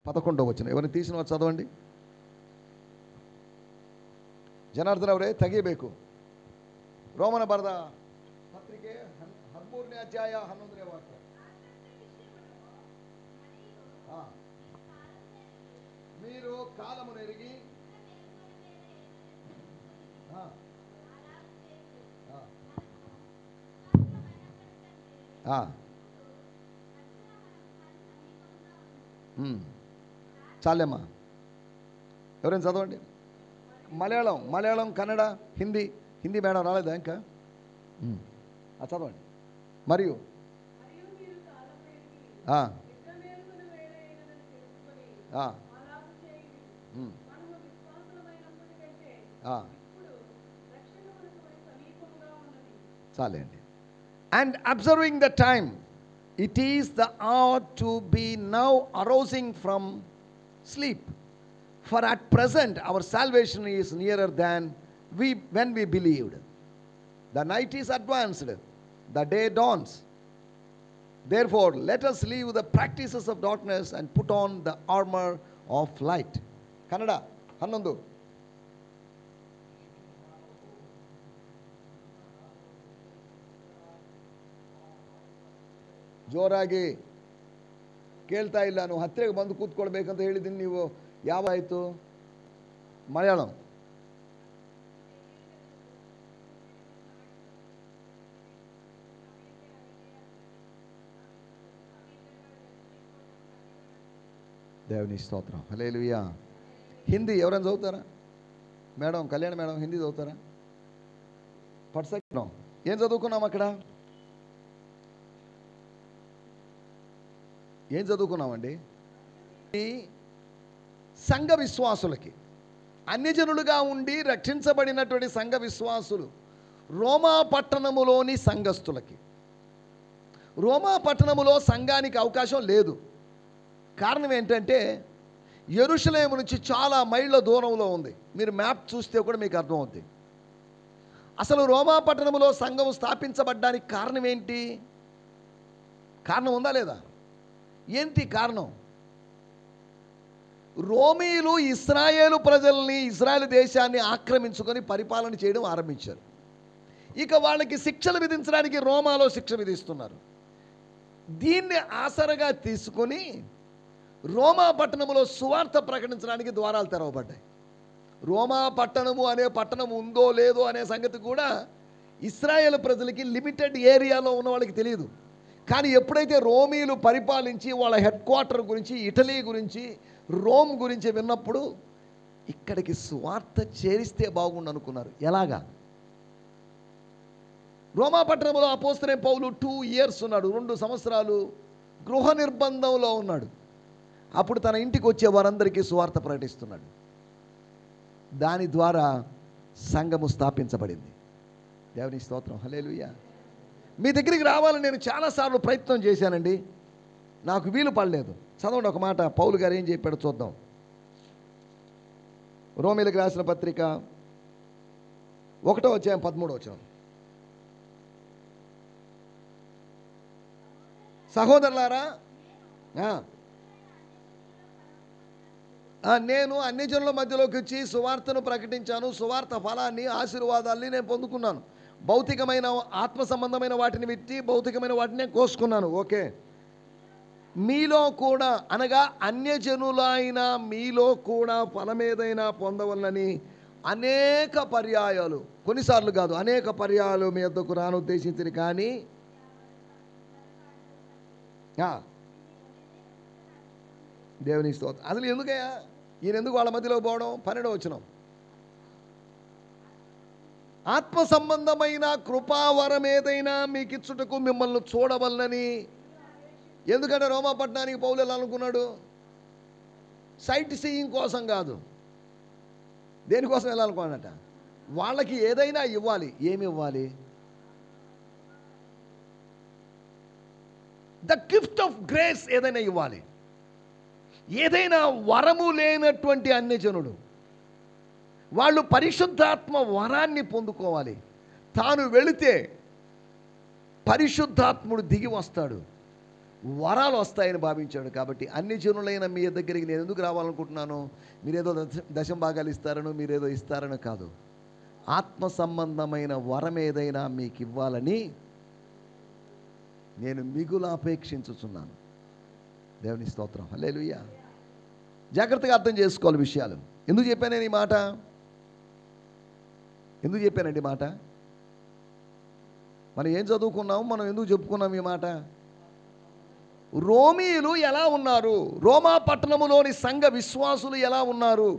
11వ వచనం. ఎవరిని తీసిన వారు చదవండి. ಜನಾರ್ದನ ಅವರೇ ತೆಗಿಬೇಕು. ರೋಮನ ಬರೆದ ಪತ್ರಿಕೆ 13ನೇ ಅಧ್ಯಾಯ 11ನೇ ವಾಕ್ಯ. మీరు కాలమును ఎరిగి చాలేమ్మా. ఎవరైనా చదవండి. మలయాళం కన్నడ హిందీ మేడం రాలేదా ఇంకా? చదవండి. మరియు చాలే అండి. And observing the time, it is the hour to be now arousing from sleep, for at present our salvation is nearer than when we believed. The night is advanced, the day dawns. Therefore let us leave the practices of darkness and put on the armor of light. Kannada 11. ಜೋರಾಗಿ ಕೇಳ್ತಾ ಇಲ್ಲ. ನೀವು ಹತ್ತಿರಕ್ಕೆ ಬಂದು ಕೂತ್ಕೊಳ್ಬೇಕಂತ ಹೇಳಿದ್ದೀನಿ. ನೀವು ಯಾವಾಯಿತು? ಮಲಯಾಳಂ. దేవుని స్తోత్రం. హల్లెలూయా. హిందీ ఎవరైనా చదువుతారా? మేడం కళ్యాణ మేడం హిందీ చదువుతారా? పట్సెక్కినాం. ఏం చదువుకున్నాం అక్కడ? ఏం చదువుకున్నామండి? సంఘ విశ్వాసులకి, అన్యజనులుగా ఉండి రక్షించబడినటువంటి సంఘ విశ్వాసులు, రోమా పట్టణములోని సంఘస్థులకి. రోమా పట్టణములో సంఘానికి అవకాశం లేదు. కారణం ఏంటంటే యెరూషలేము నుంచి చాలా మైళ్ళ దూరంలో ఉంది. మీరు మ్యాప్ చూస్తే కూడా మీకు అర్థమవుతుంది. అసలు రోమా పట్టణములో సంఘం స్థాపించబడ్డానికి కారణం ఏంటి? కారణం ఉందా లేదా? ఏంటి కారణం? రోమీలు ఇశ్రాయేలు ప్రజల్ని, ఇశ్రాయేలు దేశాన్ని ఆక్రమించుకొని పరిపాలన చేయడం ఆరంభించారు. ఇక వాళ్ళకి శిక్షలు విధించడానికి రోమాలో శిక్ష విధిస్తున్నారు. దీన్ని ఆసరగా తీసుకొని రోమా పట్టణములో సువార్త ప్రకటించడానికి ద్వారాలు తెరవబడ్డాయి. రోమా పట్టణము అనే పట్టణం ఉందో లేదో అనే సంగతి కూడా ఇశ్రాయేలు ప్రజలకి లిమిటెడ్ ఏరియాలో ఉన్న వాళ్ళకి తెలియదు. కానీ ఎప్పుడైతే రోమీలు పరిపాలించి వాళ్ళ హెడ్ క్వార్టర్ గురించి, ఇటలీ గురించి, రోమ్ గురించి విన్నప్పుడు ఇక్కడికి సువార్త చేరిస్తే బాగుండు అనుకున్నారు. ఎలాగా? రోమా పట్టణంలో అపోస్తలుడైన పౌలు 2 years ఉన్నాడు. 2 సంవత్సరాలు గృహ నిర్బంధంలో ఉన్నాడు. అప్పుడు తన ఇంటికి వచ్చే వారందరికీ సువార్త ప్రకటిస్తున్నాడు. దాని ద్వారా సంఘము స్థాపించబడింది. దేవుని స్తోత్రం. హల్లెలూయా. మీ దగ్గరికి రావాలని నేను చాలాసార్లు ప్రయత్నం చేశానండి, నాకు వీలు పడలేదు. చదవండి ఒక మాట, పౌలు గారు ఏం చెప్పాడో చూద్దాం. రోమీలకు రాసిన పత్రిక 1వ అధ్యాయం 13వ వచనం. సహోదరులారా, నేను అన్యజనుల మధ్యలోకి వచ్చి సువార్తను ప్రకటించాను. సువార్త ఫలాన్ని, ఆశీర్వాదాల్ని నేను పొందుకున్నాను. భౌతికమైన, ఆత్మ సంబంధమైన వాటిని విట్టి భౌతికమైన వాటినే కోసుకున్నాను. ఓకే. మీలో కూడా, అనగా అన్యజనులైన మీలో కూడా ఫలమేదైనా పొందవలనని అనేక పర్యాయాలు, కొన్నిసార్లు కాదు అనేక పర్యాయాలు మీ వద్దకు రానుద్దేశించింది. కానీ దేవుని స్తోత్రం. అసలు ఎందుకయ్యా ఈయన ఎందుకు వాళ్ళ మధ్యలో పోవడం? 12వ వచనం. ఆత్మ సంబంధమైన కృపావరం ఏదైనా మీకు ఇచ్చుటకు మిమ్మల్ని చూడవలనని. ఎందుకంటే రోమా పట్టణానికి పౌలు వెళ్ళాలనుకున్నాడు? సైట్ సీయింగ్ కోసం కాదు. దేనికోసం వెళ్ళాలనుకున్నాడట? వాళ్ళకి ఏదైనా ఇవ్వాలి. ఏమి ఇవ్వాలి? ద గిఫ్ట్ ఆఫ్ గ్రేస్ ఏదైనా ఇవ్వాలి. ఏదైనా వరము లేనటువంటి అన్యజనుడు, వాళ్ళు పరిశుద్ధాత్మ వరాన్ని పొందుకోవాలి. తాను వెళితే పరిశుద్ధాత్ముడు దిగి వస్తాడు. వరాలు వస్తాయని భావించాడు. కాబట్టి అన్ని జనులైన మీ దగ్గరికి నేను ఎందుకు రావాలనుకుంటున్నాను? మీరేదో దశం భాగాలు ఇస్తారను, మీరేదో ఇస్తారని కాదు. ఆత్మ సంబంధమైన వరం ఏదైనా మీకు ఇవ్వాలని నేను మిగులు అపేక్షించుచున్నాను. దేవుని స్తోత్రం. హల్లెలూయా. జాగ్రత్తగా అర్థం చేసుకోవాలి విషయాలు. ఎందుకు చెప్పాను నేను ఈ మాట? ఎందుకు చెప్పానండి ఈ మాట? మనం ఏం చదువుకున్నాము? మనం ఎందుకు చెప్పుకున్నాం ఈ మాట? రోమీయులు ఎలా ఉన్నారు? రోమా పట్టణములోని సంఘ విశ్వాసులు ఎలా ఉన్నారు?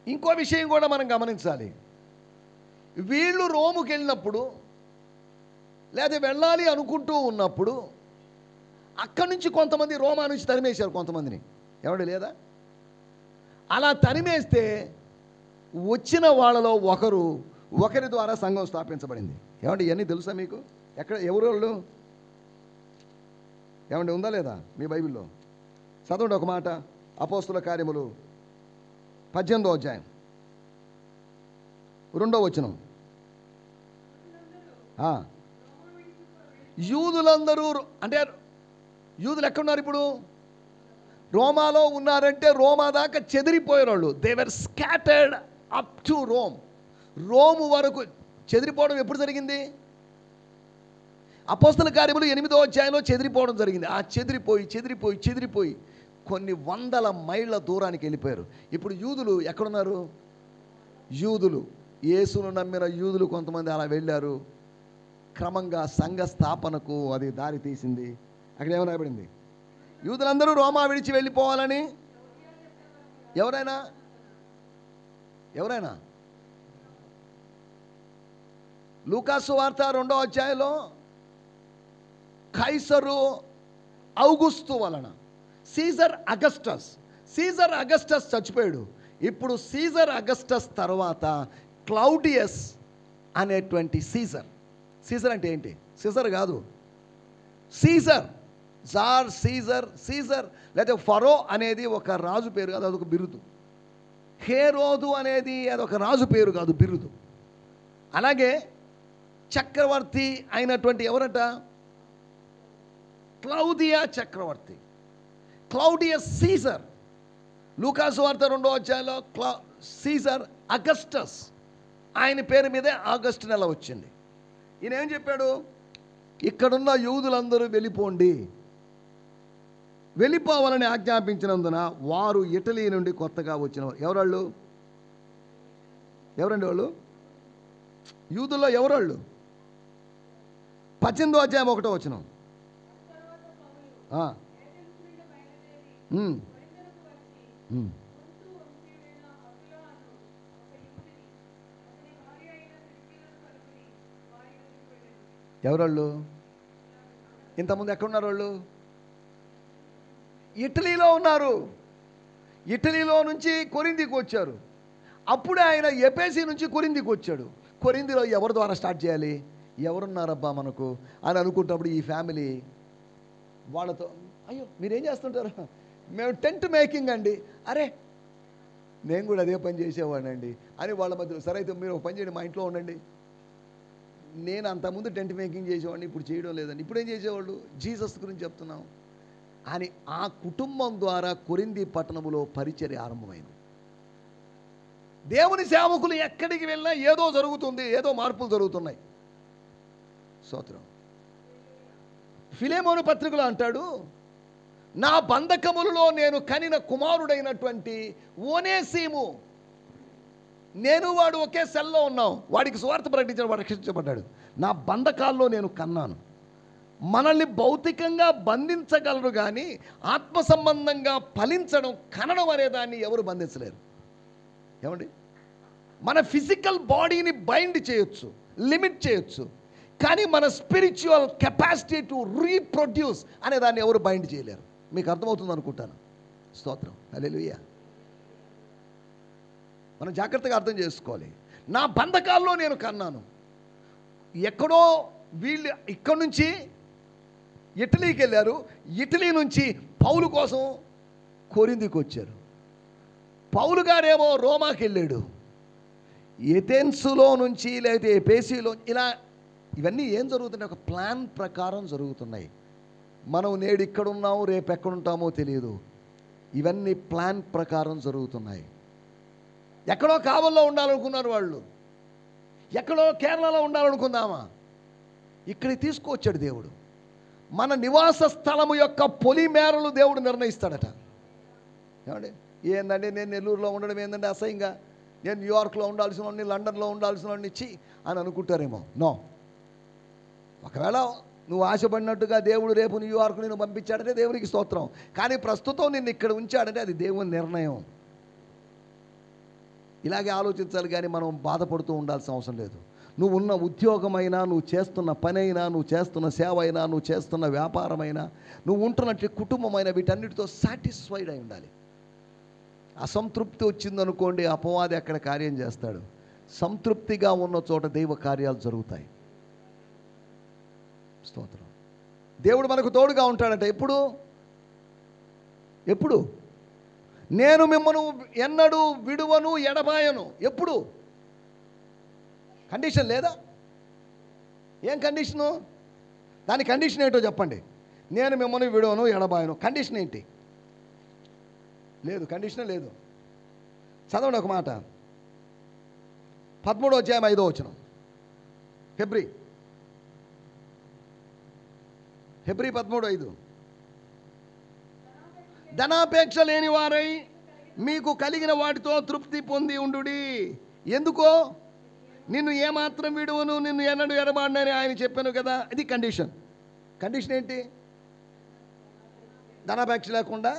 ఇంకో విషయం కూడా మనం గమనించాలి. వీళ్ళు రోముకి వెళ్ళినప్పుడు, లేదా వెళ్ళాలి అనుకుంటూ ఉన్నప్పుడు, అక్కడి నుంచి కొంతమంది రోమా నుంచి తరిమేశారు కొంతమందిని. ఎవడు లేదా? అలా తరిమేస్తే వచ్చిన వాళ్ళలో ఒకరి ద్వారా సంఘం స్థాపించబడింది. ఏమంటే ఇవన్నీ తెలుసా మీకు? ఎవరు వాళ్ళు? ఏమంటే ఉందా లేదా మీ బైబిల్లో? చదవండి ఒక మాట. అపోస్తుల కార్యములు 18వ అధ్యాయం 2వ వచనం. యూదులందరూ, అంటే యూదులు ఎక్కడున్నారు ఇప్పుడు? రోమాలో ఉన్నారంటే రోమా దాకా చెదిరిపోయిన వాళ్ళు. They were scattered up to Rome. Rome వరకు చెదిరిపోవడం ఎప్పుడు జరిగింది? అపోస్తల కార్యములు 8వ అధ్యాయంలో చెదిరిపోవడం జరిగింది. ఆ చెదిరిపోయి కొన్ని వందల మైళ్ళ దూరానికి వెళ్ళిపోయారు. ఇప్పుడు యూదులు ఎక్కడున్నారు? యూదులు, యేసును నమ్మిన యూదులు కొంతమంది అలా వెళ్ళారు. క్రమంగా సంఘ స్థాపనకు అది దారి తీసింది. అక్కడ ఏమని రాయబడింది? యూదులందరూ రోమా విడిచి వెళ్ళిపోవాలని. ఎవరైనా లూకాసు వార్త 2వ అధ్యాయంలో కైసరు ఔగుస్తు వలన సీజర్ అగస్టస్ చచ్చిపోయాడు. ఇప్పుడు సీజర్ అగస్టస్ తర్వాత క్లౌడియస్ అనేటువంటి సీజర్ అంటే ఏంటి? సీజర్ కాదు, సీజర్ లేదా ఫరో అనేది ఒక రాజు పేరు కాదు, అదొక బిరుదు. హేరోదు అనేది అదొక రాజు పేరు కాదు, బిరుదు. అలాగే చక్రవర్తి అయినటువంటి ఎవరట? క్లౌదియా చక్రవర్తి, క్లౌడియస్ సీజర్. లూకాసు వార్త 2వ అధ్యాయంలో సీజర్ అగస్టస్, ఆయన పేరు మీదే ఆగస్టు నెల వచ్చింది. ఈయన ఏం చెప్పాడు? ఇక్కడున్న యూదులందరూ వెళ్ళిపోవాలని ఆజ్ఞాపించినందున వారు ఇటలీ నుండి కొత్తగా వచ్చిన ఎవరండి వాళ్ళు? యూదుల్లో ఎవరాళ్ళు? 18వ అధ్యాయం 1వ వచనం. ఎవరాళ్ళు? ఇంతకుముందు ఎక్కడున్నారు వాళ్ళు? ఇటలీలో ఉన్నారు. ఇటలీలో నుంచి కొరింథీకి వచ్చారు. అప్పుడే ఆయన ఎఫెసీ నుంచి కొరింథీకి వచ్చాడు. కొరింథీలో ఎవరి ద్వారా స్టార్ట్ చేయాలి? ఎవరున్నారబ్బా మనకు అని అనుకుంటున్నప్పుడు ఈ ఫ్యామిలీ వాళ్ళతో, అయ్యో మీరేం చేస్తుంటారు? మేము టెంట్ మేకింగ్ అండి. అరే నేను కూడా అదే పని చేసేవాడినండి అని వాళ్ళ మధ్యలో, సరే అయితే మీరు ఒక పని చేయండి, మా ఇంట్లో ఉండండి. నేను అంతకుముందు టెంట్ మేకింగ్ చేసేవాడిని, ఇప్పుడు చేయడం లేదండి. ఇప్పుడు ఏం చేసేవాళ్ళు? జీసస్ గురించి చెప్తున్నాం అని ఆ కుటుంబం ద్వారా కొరింథీ పట్టణములో పరిచర్య ఆరంభమైంది. దేవుని సేవకులు ఎక్కడికి వెళ్ళినా ఏదో జరుగుతుంది, ఏదో మార్పులు జరుగుతున్నాయి. స్తోత్రం. ఫిలెమోను పత్రికలో అంటాడు, నా బంధకములలో నేను కనిన కుమారుడైనటువంటి ఓనేసిము, నేను వాడు ఒకే సెల్లో ఉన్నాం, వాడికి సువార్త ప్రకటించాడు, వాడు రక్షించబడ్డాడు. నా బంధకాల్లో నేను కన్నాను. మనల్ని భౌతికంగా బంధించగలరు కానీ ఆత్మ సంబంధంగా ఫలించడం, కనడం అనే దాన్ని ఎవరు బంధించలేరు. ఏమండి? మన ఫిజికల్ బాడీని బైండ్ చేయొచ్చు, లిమిట్ చేయొచ్చు, కానీ మన స్పిరిచువల్ కెపాసిటీ టు రీప్రొడ్యూస్ అనే దాన్ని ఎవరు బైండ్ చేయలేరు. మీకు అర్థమవుతుంది అనుకుంటాను. స్తోత్రం. హల్లెలూయా. మనం జాగ్రత్తగా అర్థం చేసుకోవాలి. నా బంధకాల్లో నేను కన్నాను. ఎక్కడో వీళ్ళు ఇక్కడి నుంచి ఇటలీకి వెళ్ళారు, ఇటలీ నుంచి పౌలు కోసం కొరింథీకి వచ్చారు. పౌలు గారేమో రోమాకి వెళ్ళాడు. ఎథెన్సులో నుంచి లేకపోతే ఎఫెసీలో ఇలా ఇవన్నీ ఏం జరుగుతున్నాయి? ఒక ప్లాన్ ప్రకారం జరుగుతున్నాయి. మనం నేడు ఇక్కడ ఉన్నాము, రేపు ఎక్కడుంటామో తెలియదు. ఇవన్నీ ప్లాన్ ప్రకారం జరుగుతున్నాయి. ఎక్కడో కావల్లో ఉండాలనుకున్నారు వాళ్ళు, ఎక్కడో కేరళలో ఉండాలనుకుందామా, ఇక్కడికి తీసుకువచ్చాడు దేవుడు. మన నివాస స్థలము యొక్క పొలిమేరలు దేవుడు నిర్ణయిస్తాడట. ఏమండి, ఏందండి నేను నెల్లూరులో ఉండడం ఏందండి అసహ్యంగా, నేను న్యూయార్క్లో ఉండాల్సిన వాడిని, లండన్లో ఉండాల్సిన వాడిని ఇచ్చి అని అనుకుంటారేమో. నో, ఒకవేళ నువ్వు ఆశపడినట్టుగా దేవుడు రేపు న్యూయార్క్ నేను పంపించాడంటే దేవునికి స్తోత్రం. కానీ ప్రస్తుతం నిన్ను ఇక్కడ ఉంచాడంటే అది దేవుని నిర్ణయం. ఇలాగే ఆలోచించాలి, కానీ మనం బాధపడుతూ ఉండాల్సిన అవసరం లేదు. నువ్వు ఉన్న ఉద్యోగమైనా, నువ్వు చేస్తున్న పని అయినా, నువ్వు చేస్తున్న సేవ అయినా, నువ్వు చేస్తున్న వ్యాపారమైనా, నువ్వు ఉంటున్నట్టు కుటుంబమైనా, వీటన్నిటితో సాటిస్ఫైడ్ అయి ఉండాలి. అసంతృప్తి వచ్చిందనుకోండి, అపవాది అక్కడ కార్యం చేస్తాడు. సంతృప్తిగా ఉన్న చోట దైవ కార్యాలు జరుగుతాయి. స్తోత్రం. దేవుడు మనకు తోడుగా ఉంటాడంట. ఎప్పుడు నేను మిమ్మల్ని ఎన్నడూ విడువను ఎడబాయను. ఎప్పుడు? కండిషన్ లేదా? ఏం కండిషను? దాని కండిషన్ ఏంటో చెప్పండి. నేను మిమ్మల్ని విడువను ఎడబాయను, కండిషన్ ఏంటి? లేదు, కండిషన్ లేదు. చదవండి ఒక మాట, 13వ అధ్యాయం 5వ వచనం. హెబ్రీ 13:5. ధనాపేక్ష లేని వారై మీకు కలిగిన వాటితో తృప్తి పొంది ఉండుడి. ఎందుకో? నిన్ను ఏమాత్రం విడువను, నిన్ను ఎన్నడూ ఎడబాడనని ఆయన చెప్పాను కదా. ఇది కండిషన్. కండిషన్ ఏంటి? ధనాపేక్ష లేకుండా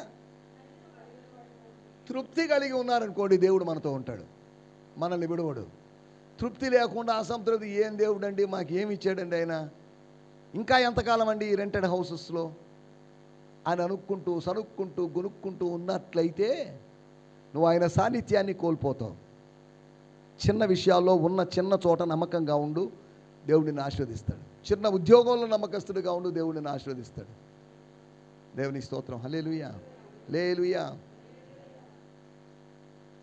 తృప్తి కలిగి ఉన్నారనుకోండి, దేవుడు మనతో ఉంటాడు, మనల్ని విడువడు. తృప్తి లేకుండా అసంతృప్తి, ఏం దేవుడు అండి, మాకు ఏమి ఇచ్చాడండి ఆయన, ఇంకా ఎంతకాలం అండి ఈ రెంటెడ్ హౌసెస్లో అని అనుక్కుంటూ సనుక్కుంటూ గునుక్కుంటూ ఉన్నట్లయితే నువ్వు ఆయన సాన్నిధ్యాన్ని కోల్పోతావు. చిన్న విషయాల్లో ఉన్న చిన్న చోట నమ్మకంగా ఉండు, దేవుడిని ఆశీర్వదిస్తాడు. చిన్న ఉద్యోగంలో నమ్మకస్తుడిగా ఉండు, దేవుడిని ఆశీర్వదిస్తాడు. దేవుని స్తోత్రం. హల్లెలూయా, హల్లెలూయా.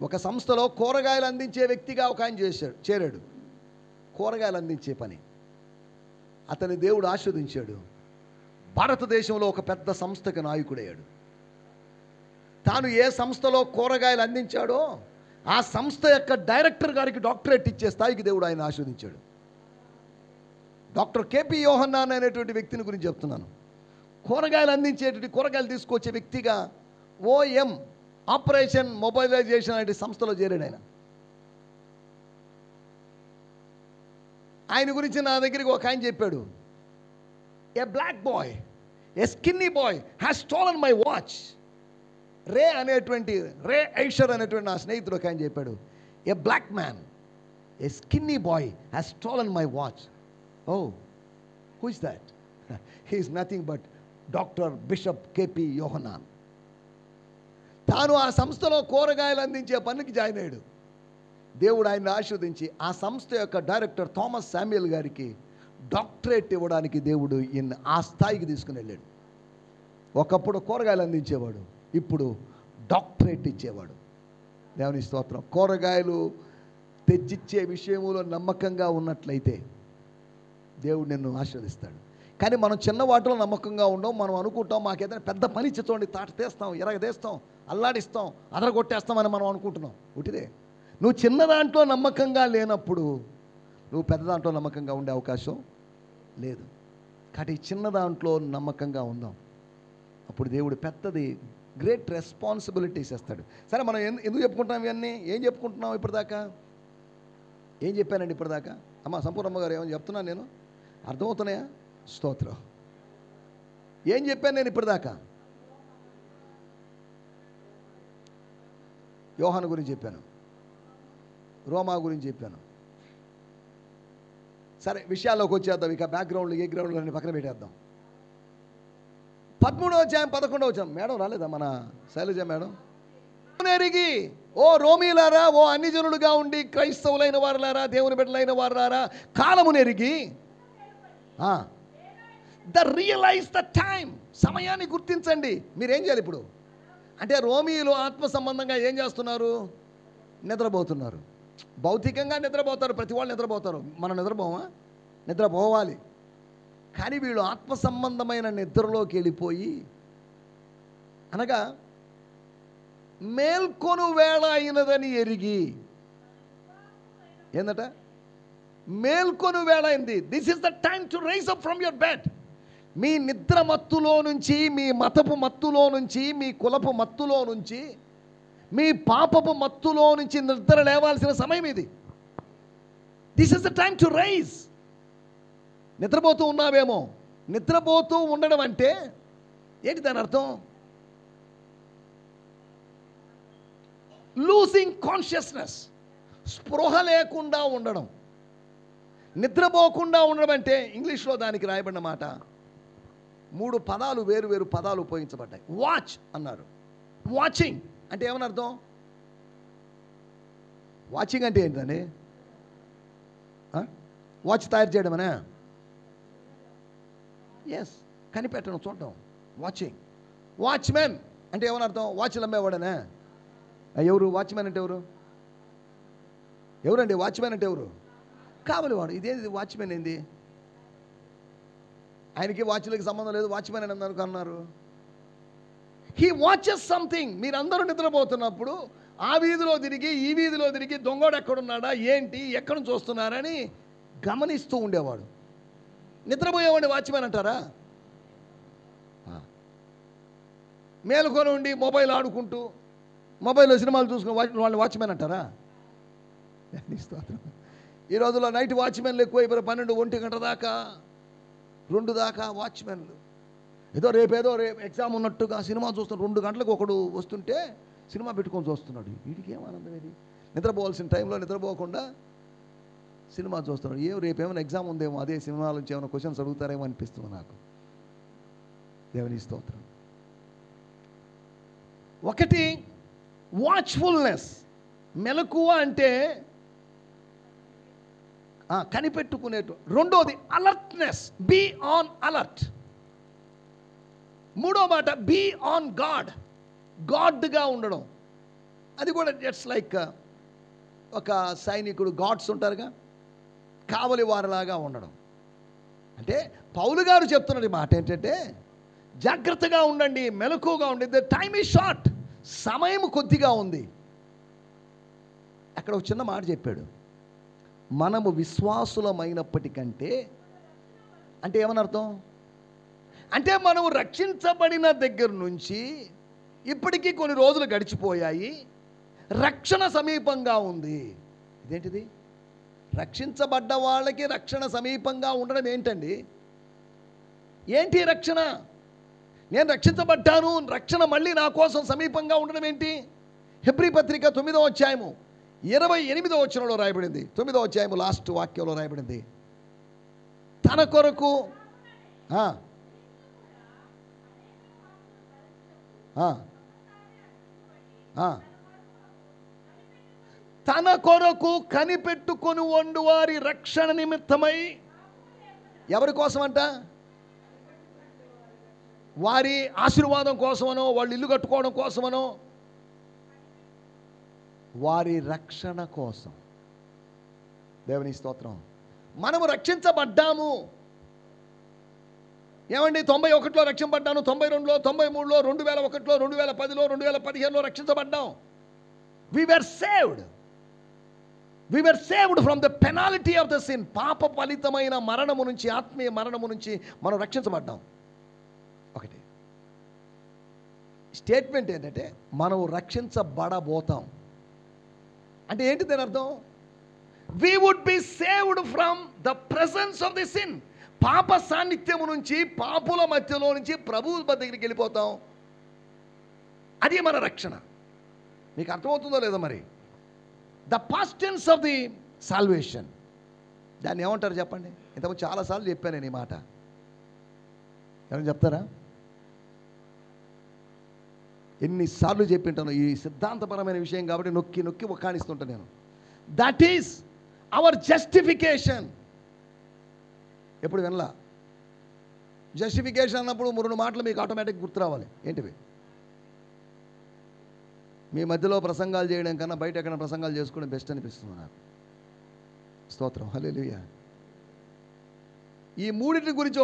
ఒక సంస్థలో కూరగాయలు అందించే వ్యక్తిగా ఒక ఆయన చేరాడు. కూరగాయలు అందించే పని అతని దేవుడు ఆశీర్వదించాడు. భారతదేశంలో ఒక పెద్ద సంస్థకి నాయకుడయ్యాడు. తాను ఏ సంస్థలో కూరగాయలు అందించాడో ఆ సంస్థ యొక్క డైరెక్టర్ గారికి డాక్టరేట్ ఇచ్చే స్థాయికి దేవుడు ఆయన ఆశీర్వదించాడు. డాక్టర్ కేపీ యోహన్నాన్ అనేటువంటి వ్యక్తిని గురించి చెప్తున్నాను. కూరగాయలు అందించేటువంటి, కూరగాయలు తీసుకొచ్చే వ్యక్తిగా OM ఆపరేషన్ మొబైలైజేషన్ అనే సంస్థలో చేరాడు ఆయన. ఆయన గురించి నా దగ్గరికి ఒక ఆయన చెప్పాడు, a black boy, a skinny boy has stolen my watch. Ray Eicher అనేటువంటి నా స్నేహితుడు ఒక ఆయన చెప్పాడు, a black man, a skinny boy has stolen my watch. Oh, who is that? He is nothing but doctor bishop KP Yohannan. తాను ఆ సంస్థలో కూరగాయలు అందించే పనికి జాయిన్ అయ్యాడు. దేవుడు ఆయన్ని ఆశీర్వదించి ఆ సంస్థ యొక్క డైరెక్టర్ థామస్ శామ్యుయల్ గారికి డాక్టరేట్ ఇవ్వడానికి దేవుడు ఈయన ఆ స్థాయికి తీసుకుని వెళ్ళాడు. ఒకప్పుడు కూరగాయలు అందించేవాడు, ఇప్పుడు డాక్టరేట్ ఇచ్చేవాడు. దేవుని స్తోత్రం. కూరగాయలు తెచ్చిచ్చే విషయంలో నమ్మకంగా ఉన్నట్లయితే దేవుడు నిన్ను ఆశీర్వదిస్తాడు. కానీ మనం చిన్న వాటిలో నమ్మకంగా ఉండం. మనం అనుకుంటాం మాకేదైనా పెద్ద పని ఇచ్చుకోండి, తాట తీస్తాం, ఎరగదేస్తాం, అల్లాడిస్తాం, అదరగొట్టేస్తామని మనం అనుకుంటున్నాం. ఉటిదే. నువ్వు చిన్న దాంట్లో నమ్మకంగా లేనప్పుడు నువ్వు పెద్ద దాంట్లో నమ్మకంగా ఉండే అవకాశం లేదు. కాబట్టి చిన్న దాంట్లో నమ్మకంగా ఉందాం. అప్పుడు దేవుడు పెద్దది, గ్రేట్ రెస్పాన్సిబిలిటీస్ ఇస్తాడు. సరే, మనం ఎందుకు చెప్పుకుంటాం ఇవన్నీ? ఏం చెప్పుకుంటున్నాం ఇప్పటిదాకా? ఏం చెప్పానండి ఇప్పటిదాకా? అమ్మ సంపూర్ణమ్మ గారు ఏమని చెప్తున్నాను నేను? అర్థమవుతున్నాయా? స్తోత్రం. ఏం చెప్పాను నేను ఇప్పటిదాకా? యోహాను గురించి చెప్పాను, రోమా గురించి చెప్పాను. సరే, విషయాల్లోకి వచ్చేద్దాం. ఇక బ్యాక్గ్రౌండ్లు గ్రౌండ్లు అన్ని పక్కన పెట్టేద్దాం. 13వ అధ్యాయం 11వ వచనం. మేడం రాలేదా మన శైలజ మేడం? ఎరిగి, ఓ రోమీలారా, ఓ అన్ని జనులుగా ఉండి క్రైస్తవులైన వారులారా, దేవుని బిడ్డలైన వారులారా, కాలమునెరిగి, రియలైజ్ ద టైం, సమయాన్ని గుర్తించండి. మీరేం చేయాలి ఇప్పుడు అంటే? రోమీలు ఆత్మ సంబంధంగా ఏం చేస్తున్నారు? నిద్రపోతున్నారు. భౌతికంగా నిద్రపోతారు, ప్రతి వాళ్ళు నిద్రపోతారు. మనం నిద్రపోమా? నిద్రపోవాలి. కానీ వీళ్ళు ఆత్మ సంబంధమైన నిద్రలోకి వెళ్ళిపోయి, అనగా మేల్కొను వేళ అయినదని ఎరిగి, ఏందట? మేల్కొను వేళ అయింది. This is the time to rise up from your bed. మీ నిద్ర మత్తులో నుంచి, మీ మతపు మత్తులో నుంచి, మీ కులపు మత్తులో నుంచి, మీ పాపపు మత్తులో నుంచి నిద్ర లేవాల్సిన సమయం ఇది. This is the time to rise. నిద్రపోతూ ఉన్నావేమో. నిద్రపోతూ ఉండడం అంటే ఏంటి దాని అర్థం? లూజింగ్ కాన్షియస్నెస్, స్పృహ లేకుండా ఉండడం. నిద్రపోకుండా ఉండడం అంటే ఇంగ్లీష్లో దానికి రాయబడిన మాట 3 పదాలు, వేరు వేరు పదాలు ఉపయోగించబడ్డాయి. వాచ్ అన్నారు. వాచింగ్ అంటే ఏమని అర్థం? వాచింగ్ అంటే ఏంటండి? వాచ్ తయారు చేయడమనే? ఎస్, కనిపెట్టడం, చూడటం. వాచింగ్. వాచ్మెన్ అంటే ఏమని అర్థం? వాచ్లు అమ్మేవాడనే? ఎవరు వాచ్మెన్ అంటే? ఎవరండి వాచ్మెన్ అంటే? ఎవరు? కావలివాడు. ఇదేంది వాచ్మెన్? ఏంది? ఆయనకి వాచ్లకి సంబంధం లేదు, వాచ్మెన్ అని అందరూ అన్నారు. He watches something. మీరందరూ నిద్రపోతున్నప్పుడు ఆ వీధిలో తిరిగి, ఈ వీధిలో తిరిగి, దొంగోడు ఎక్కడున్నాడా, ఏంటి, ఎక్కడ నుంచి వస్తున్నారని గమనిస్తూ ఉండేవాడు. నిద్రపోయేవాడిని వాచ్మెన్ అంటారా? మేలుకొని ఉండి మొబైల్ ఆడుకుంటూ, మొబైల్లో సినిమాలు చూసుకుని వాళ్ళు వాచ్మెన్ అంటారా? ఈ రోజుల్లో నైట్ వాచ్మెన్లు ఎక్కువైపోయారు. 12, 1 గంట దాకా, 2 దాకా వాచ్మెన్లు. రేపు ఎగ్జామ్ ఉన్నట్టుగా సినిమా చూస్తున్నాడు. 2 గంటలకు ఒకడు వస్తుంటే సినిమా పెట్టుకొని చూస్తున్నాడు. వీడికి ఏం ఆనందం ఇది? నిద్రపోవాల్సిన టైంలో నిద్రపోకుండా సినిమా చూస్తున్నాడు. రేపేమైనా ఎగ్జామ్ ఉందేమో, అదే సినిమా నుంచి ఏమైనా క్వశ్చన్స్ అడుగుతారేమో అనిపిస్తుంది నాకు. దేవుని స్తోత్రం. ఒకటి వాచ్ఫుల్నెస్, మెలకువ అంటే కనిపెట్టుకునేటు. రెండోది అలర్ట్నెస్, బీ ఆన్ అలర్ట్. మూడో మాట బీ ఆన్ గాడ్, గాడ్గా ఉండడం. అది కూడా జస్ట్ లైక్ ఒక సైనికుడు, గాడ్స్ ఉంటారుగా, కావలి వారిలాగా ఉండడం. అంటే పౌలు గారు చెప్తున్నది మాట ఏంటంటే, జాగ్రత్తగా ఉండండి, మెలకువగా ఉండండి. టైమ్ ఈజ్ షార్ట్, సమయం కొద్దిగా ఉంది. అక్కడ ఒక చిన్న మాట చెప్పాడు, మనము విశ్వాసులమైనప్పటికంటే. అంటే ఏమని అర్థం? అంటే మనము రక్షించబడిన దగ్గర నుంచి ఇప్పటికీ కొన్ని రోజులు గడిచిపోయాయి, రక్షణ సమీపంగా ఉంది. ఇదేంటిది? రక్షించబడ్డ వాళ్ళకి రక్షణ సమీపంగా ఉండడం ఏంటండి? ఏంటి రక్షణ? నేను రక్షించబడ్డాను, రక్షణ మళ్ళీ నా కోసం సమీపంగా ఉండడం ఏంటి? హెబ్రీ పత్రిక 9వ అధ్యాయము 28వ వచనంలో రాయబడింది. 9వ అధ్యాయము లాస్ట్ వాక్యంలో రాయబడింది, తన కొరకు తన కొరకు కనిపెట్టుకొని వండు వారి రక్షణ నిమిత్తమై. ఎవరి కోసమంట? వారి ఆశీర్వాదం కోసమనో, వాళ్ళు ఇల్లు కట్టుకోవడం కోసమనో, వారి రక్షణ కోసం. దేవుని స్తోత్రం. మనము రక్షించబడ్డాము. ఏమండి, 91లో రక్షించబడ్డాను, 92లో, 93లో, 2001లో, 2010లో, 2015లో రక్షించబడ్డాం. We were saved. We were saved from the penalty of the sin. పాప ఫలితమైన మరణము నుంచి, ఆత్మీయ మరణము నుంచి మనం రక్షించబడ్డాం. ఒకటి స్టేట్మెంట్ ఏంటంటే, మనం రక్షించబడబోతాం. అంటే ఏంటి దాని అర్థం? We would be saved from the presence of the sin. పాప సాన్నిధ్యము నుంచి, పాపుల మధ్యలో నుంచి ప్రభువు దగ్గరికి వెళ్ళిపోతాం. అది మన రక్షణ. మీకు అర్థమవుతుందో లేదో మరి? The past tense of the salvation, దాన్ని ఏమంటారు చెప్పండి? ఇంతకుముందు చాలాసార్లు చెప్పాను నేను ఈ మాట. ఏమని చెప్తారా? ఎన్నిసార్లు చెప్పింటాను ఈ సిద్ధాంతపరమైన విషయం కాబట్టి నొక్కి నొక్కి ఒక్కానిస్తుంటాను నేను. That is our justification. ఎప్పుడు వినలా? జస్టిఫికేషన్ అన్నప్పుడు 3 మాటలు మీకు ఆటోమేటిక్ గుర్తు రావాలి. ఏంటివి? మీ మధ్యలో ప్రసంగాలు చేయడం కన్నా బయట ఎక్కడ ప్రసంగాలు చేసుకోవడం బెస్ట్ అనిపిస్తుంది నాకు. స్తోత్రం, హల్లెలూయా. ఈ మూడింటి గురించి